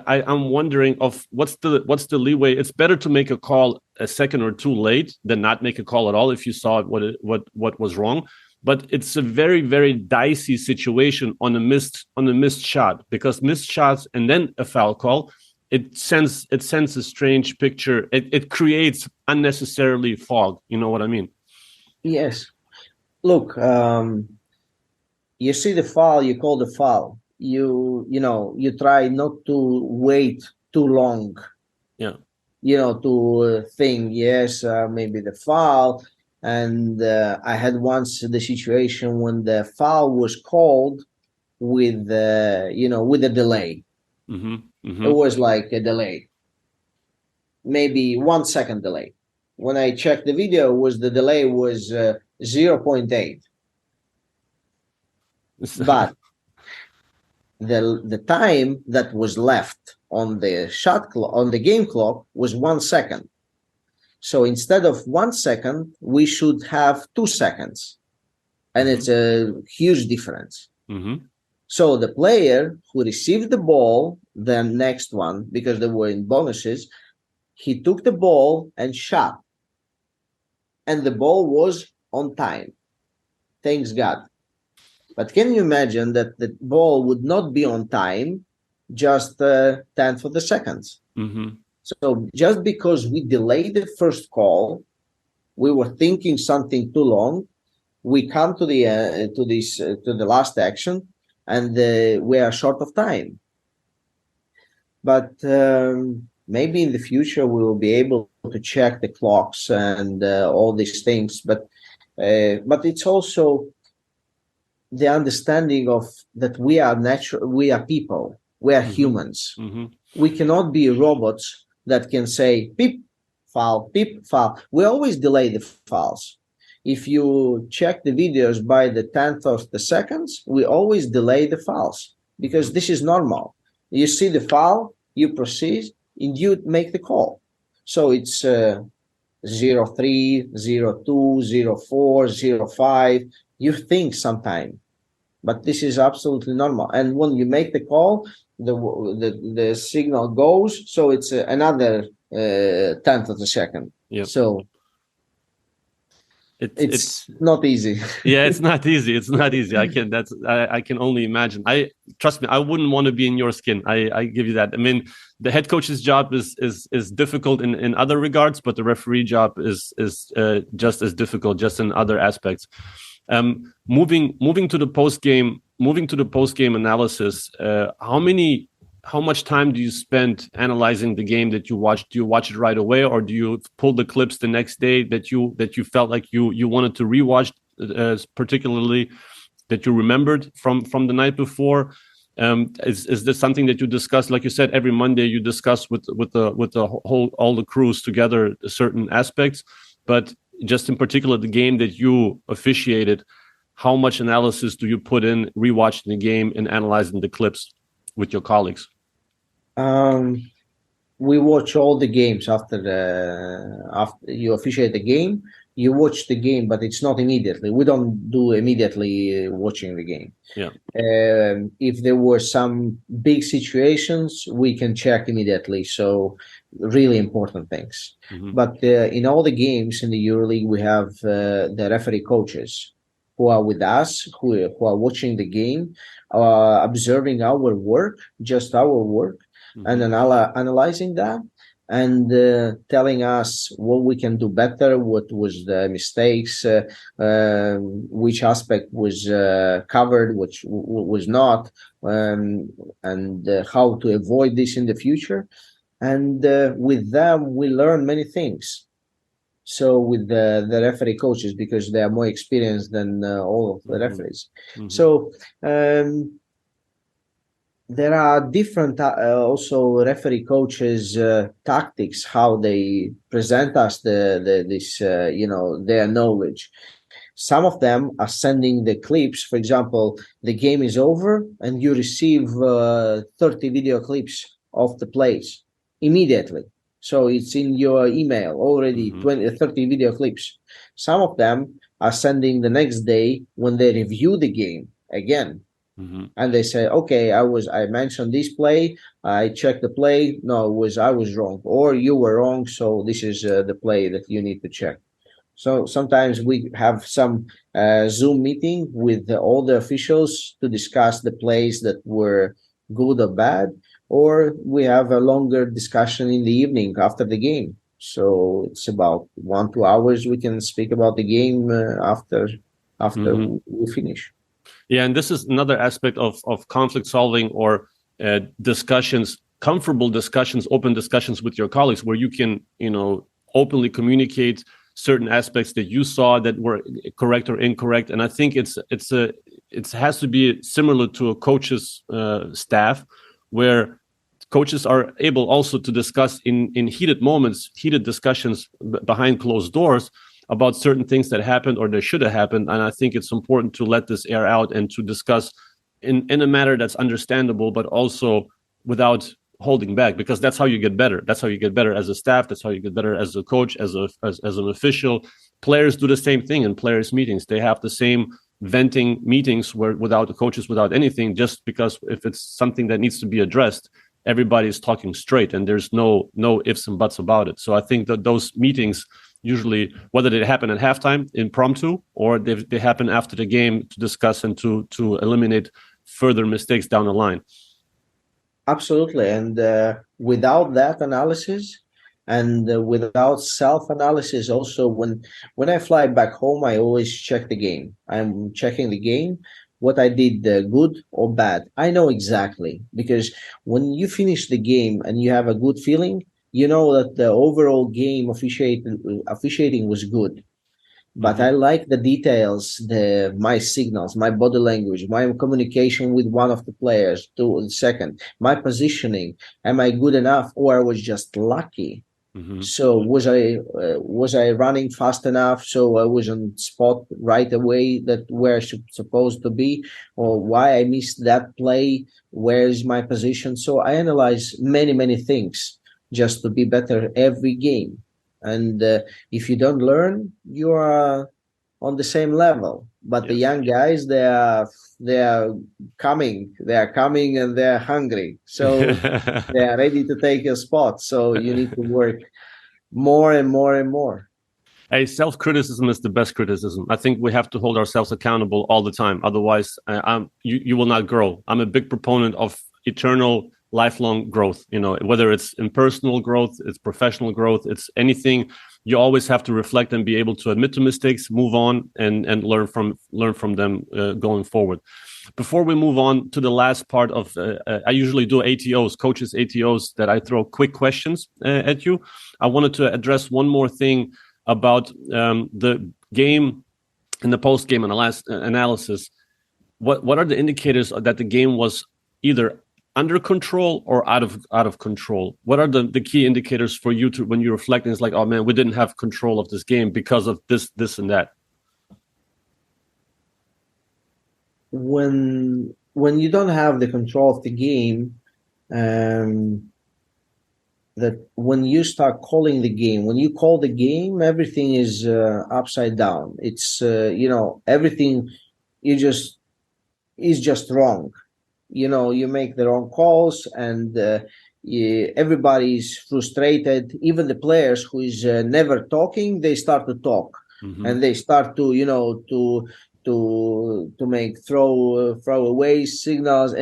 I'm wondering of what's the leeway. It's better to make a call a second or two late than not make a call at all if you saw what was wrong. But it's a very, very dicey situation on a missed shot, because missed shots and then a foul call, it sends a strange picture. It creates unnecessarily fog. You know what I mean? Yes. Look, you see the foul, you call the foul. You try not to wait too long. Yeah. To think, yes, maybe the foul. And I had once the situation when the foul was called with a delay. Mm-hmm. Mm-hmm. It was like a delay, maybe 1 second delay. When I checked the video, the delay was 0.8. But the time that was left on the shot clock, on the game clock, was 1 second. So instead of 1 second, we should have 2 seconds, and it's a huge difference. Mm-hmm. So the player who received the ball, the next one, because they were in bonuses, he took the ball and shot, and the ball was on time. Thanks God. But can you imagine that the ball would not be on time, just 10th of the seconds? Mm-hmm. So just because we delayed the first call, we were thinking something too long, we come to the last action, and we are short of time. But maybe in the future we will be able to check the clocks and all these things. But it's also the understanding of that we are natural, we are people, we are humans. We cannot be robots that can say beep, foul, beep, foul. We always delay the fouls. If you check the videos by the 10th of the seconds, we always delay the fouls because this is normal. You see the foul, you proceed, and you make the call. So it's 0-3, 0-2, 0-4, 0-5. You think sometime, but this is absolutely normal. And when you make the call, the signal goes, so it's another 10th of a second. Yep. So it's not easy. Yeah, it's not easy. It's not easy. I can only imagine. Trust me, I wouldn't want to be in your skin. I give you that. I mean, the head coach's job is difficult in other regards, but the referee job is just as difficult, just in other aspects. Moving to the post game analysis. How much time do you spend analyzing the game that you watched? Do you watch it right away, or do you pull the clips the next day that you felt like you wanted to rewatch, particularly that you remembered from the night before? Is this something that you discuss? Like you said, every Monday you discuss with all the crews together certain aspects, but just in particular the game that you officiated, how much analysis do you put in rewatching the game and analyzing the clips with your colleagues? We watch all the games after you officiate the game. You watch the game, but it's not immediately. We don't do immediately watching the game. Yeah. If there were some big situations, we can check immediately. So really important things. But in all the games in the EuroLeague, we have the referee coaches who are with us, who are watching the game, observing our work, just our work, and analyzing that, and telling us what we can do better, what was the mistakes, which aspect was covered, which was not, and how to avoid this in the future. And with them, we learn many things. So with the referee coaches, because they are more experienced than all of the referees. So there are different also referee coaches tactics, how they present us this their knowledge. Some of them are sending the clips. For example, the game is over and you receive 30 video clips of the plays immediately. So it's in your email already, 30 video clips. Some of them are sending the next day when they review the game again. And they say, okay, I mentioned this play, I checked the play, no, I was wrong, or you were wrong, so this is the play that you need to check. So sometimes we have some Zoom meeting with all the officials to discuss the plays that were good or bad, or we have a longer discussion in the evening after the game. So it's about 1-2 hours we can speak about the game after we finish. Yeah, and this is another aspect of conflict solving or discussions, comfortable discussions, open discussions with your colleagues, where you can, openly communicate certain aspects that you saw that were correct or incorrect. And I think it has to be similar to a coach's staff, where coaches are able also to discuss in heated moments, heated discussions behind closed doors about certain things that happened or that should have happened. And I think it's important to let this air out and to discuss in a manner that's understandable, but also without holding back, because that's how you get better. That's how you get better as a staff. That's how you get better as a coach, as an official. Players do the same thing in players' meetings. They have the same venting meetings where without the coaches, without anything, just because if it's something that needs to be addressed, everybody's talking straight and there's no ifs and buts about it. So I think that those meetings, usually, whether they happen at halftime, impromptu, or they happen after the game to discuss and to eliminate further mistakes down the line. Absolutely. And without that analysis and without self-analysis, also when I fly back home, I always check the game. I'm checking the game, what I did good or bad. I know exactly, because when you finish the game and you have a good feeling, you know that the overall game officiating was good. but I like the details, my signals, my body language, my communication with one of the players, second, my positioning. Am I good enough, or I was just lucky? So was I running fast enough? So I was on spot right away that where I supposed to be, or why I missed that play? Where is my position? So I analyze many things just to be better every game. And if you don't learn, you are on the same level. But the young guys, they are coming, and they're hungry. So they are ready to take your spot. So you need to work more and more and more. Hey, self-criticism is the best criticism. I think we have to hold ourselves accountable all the time. Otherwise, you will not grow. I'm a big proponent of eternal, lifelong growth. You know, whether it's in personal growth, it's professional growth, it's anything. You always have to reflect and be able to admit to mistakes, move on, and learn from them going forward. Before we move on to the last part of, I usually do ATOs, coaches ATOs, that I throw quick questions at you. I wanted to address one more thing about the game and the post-game analysis. What are the indicators that the game was either under control or out of control? What are the key indicators for you to, when you reflect, and it's like, oh man, we didn't have control of this game because of this and that? When you don't have the control of the game, that when you start calling the game, when you call the game, everything is upside down. It's everything is just wrong. You make the wrong calls, and everybody's frustrated. Even the players who is never talking, they start to talk, and they start to to make throwaway signals.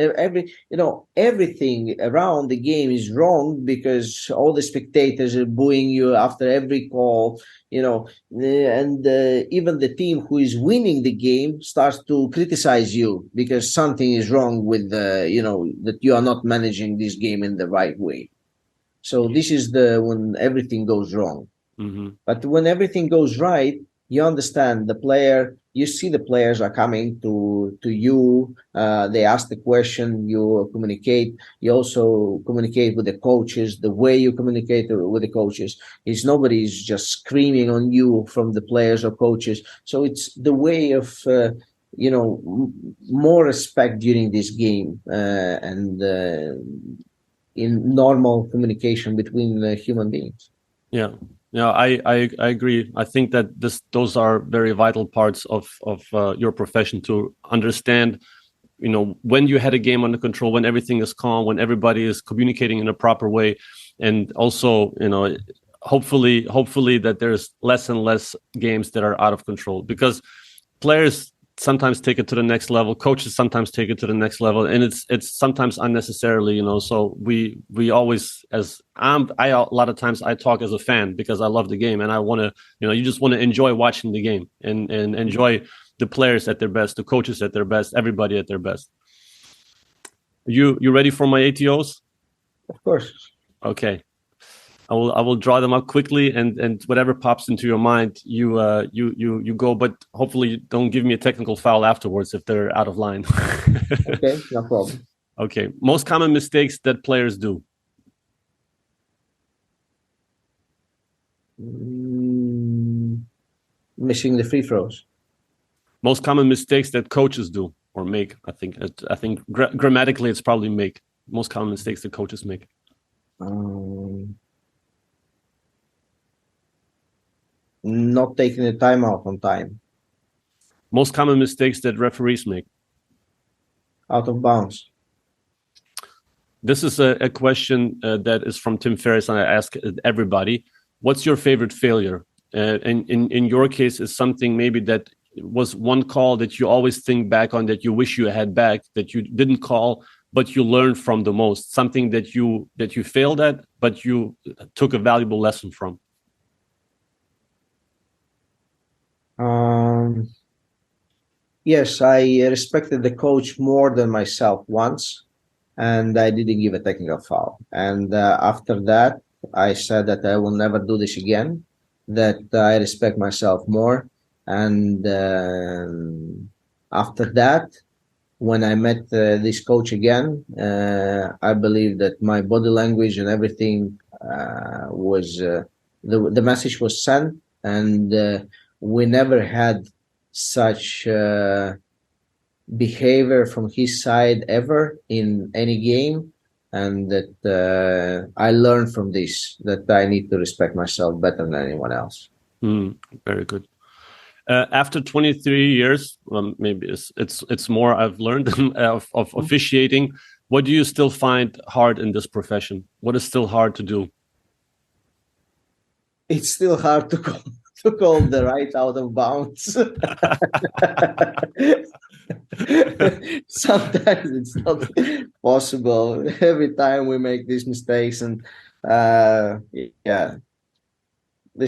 Everything around the game is wrong because all the spectators are booing you after every call. And even the team who is winning the game starts to criticize you because something is wrong with that you are not managing this game in the right way. So this is when everything goes wrong. But when everything goes right, you understand the player. You see the players are coming to you. They ask the question. You communicate. You also communicate with the coaches. The way you communicate with the coaches is nobody's just screaming on you from the players or coaches. So it's the way of more respect during this game and in normal communication between human beings. Yeah. Yeah, I agree. I think that those are very vital parts of your profession, to understand, when you had a game under control, when everything is calm, when everybody is communicating in a proper way, and also, hopefully that there's less and less games that are out of control, because players sometimes take it to the next level, coaches sometimes take it to the next level, and it's sometimes unnecessarily, so we always, a lot of times I talk as a fan because I love the game, and I want to, you just want to enjoy watching the game and enjoy the players at their best, the coaches at their best, everybody at their best. You ready for my ATOs? Of course. Okay. I will draw them up quickly, and whatever pops into your mind, you go. But hopefully, you don't give me a technical foul afterwards if they're out of line. Okay, no problem. Okay, most common mistakes that players do. Missing the free throws. Most common mistakes that coaches do or make. I think grammatically, it's probably make. Most common mistakes that coaches make. Not taking the timeout on time. Most common mistakes that referees make. Out of bounds. This is a question that is from Tim Ferriss, and I ask everybody, what's your favorite failure? And in your case, is something maybe that was one call that you always think back on, that you wish you had back, that you didn't call, but you learned from the most, something that you failed at, but you took a valuable lesson from. Yes, I respected the coach more than myself once, and I didn't give a technical foul. And after that, I said that I will never do this again, that I respect myself more. And after that, when I met this coach again, I believe that my body language and everything was the message was sent, and we never had such behavior from his side ever in any game. And that I learned from this that I need to respect myself better than anyone else. Very good. After 23 years, maybe it's more I've learned of officiating. What do you still find hard in this profession? What is still hard to do? It's still hard to call the right out of bounds. Sometimes it's not possible. Every time we make these mistakes, and yeah,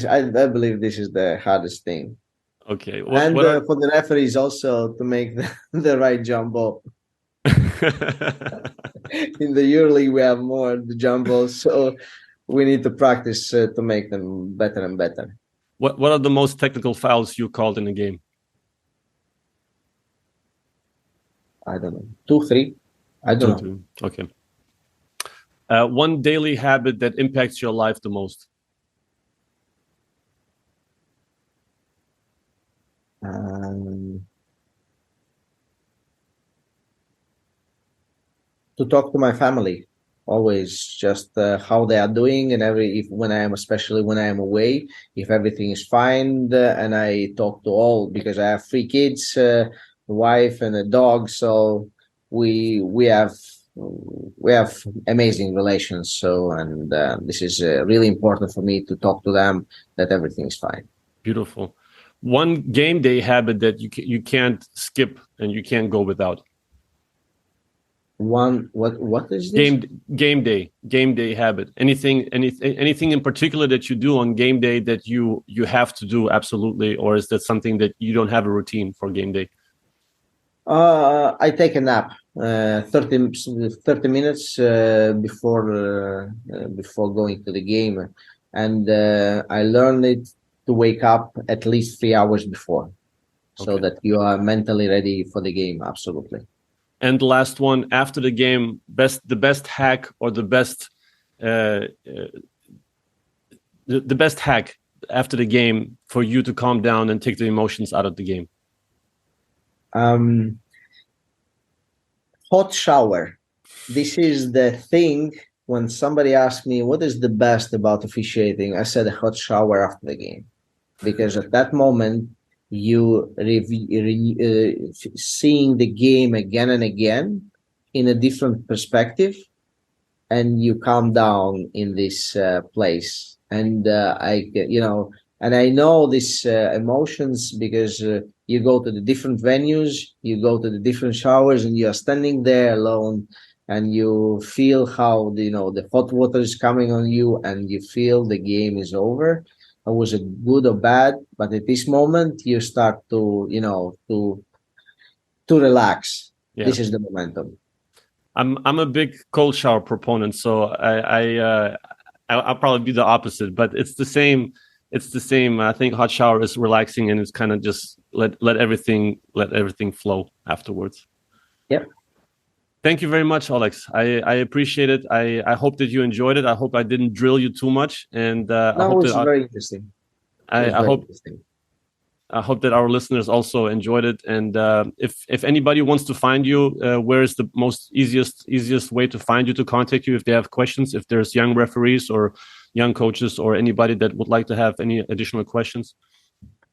I believe this is the hardest thing. Okay, for the referees also to make the right jump ball. In the Euroleague, we have more the jump balls, so we need to practice to make them better and better. What are the most technical fouls you called in a game? I don't know. 2, 3. I don't know. Okay. One daily habit that impacts your life the most? To talk to my family, always just how they are doing, and especially when I am away, if everything is fine, and I talk to all, because I have 3 kids, a wife and a dog, so we have amazing relations. So, and this is really important for me to talk to them that everything is fine. Beautiful. One game day habit that you can't skip and you can't go without? What is this? Game day habit. Anything in particular that you do on game day that you have to do absolutely, or is that something that you don't have a routine for game day? I take a nap 30 minutes before going to the game, and I learned it to wake up at least 3 hours before, so that you are mentally ready for the game. Absolutely. And the last one, after the game, the best hack or the best hack after the game for you to calm down and take the emotions out of the game? Hot shower. This is the thing. When somebody asks me what is the best about officiating, I said a hot shower after the game, because at that moment you seeing the game again and again in a different perspective, and you calm down in this place. And and I know these emotions, because you go to the different venues, you go to the different showers, and you are standing there alone, and you feel how the hot water is coming on you, and you feel the game is over. Was it good or bad? But at this moment, you start to to relax. Yeah. This is the momentum. I'm a big cold shower proponent, so I'll probably be the opposite. But it's the same. It's the same. I think hot shower is relaxing, and it's kind of just let everything flow afterwards. Yep. Thank you very much, Oļegs. I appreciate it. I hope that you enjoyed it. I hope I didn't drill you too much. And I hope it's very interesting. I hope that our listeners also enjoyed it. And if anybody wants to find you, where is the most easiest way to find you, to contact you if they have questions? If there's young referees or young coaches or anybody that would like to have any additional questions?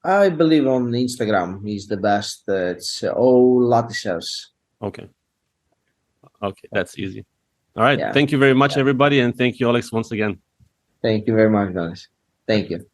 I believe on Instagram is the best. It's Olegs Latisevs. Okay, that's easy. All right. Yeah. Thank you very much, everybody. And thank you, Oļegs, once again. Thank you very much, guys. Thank you.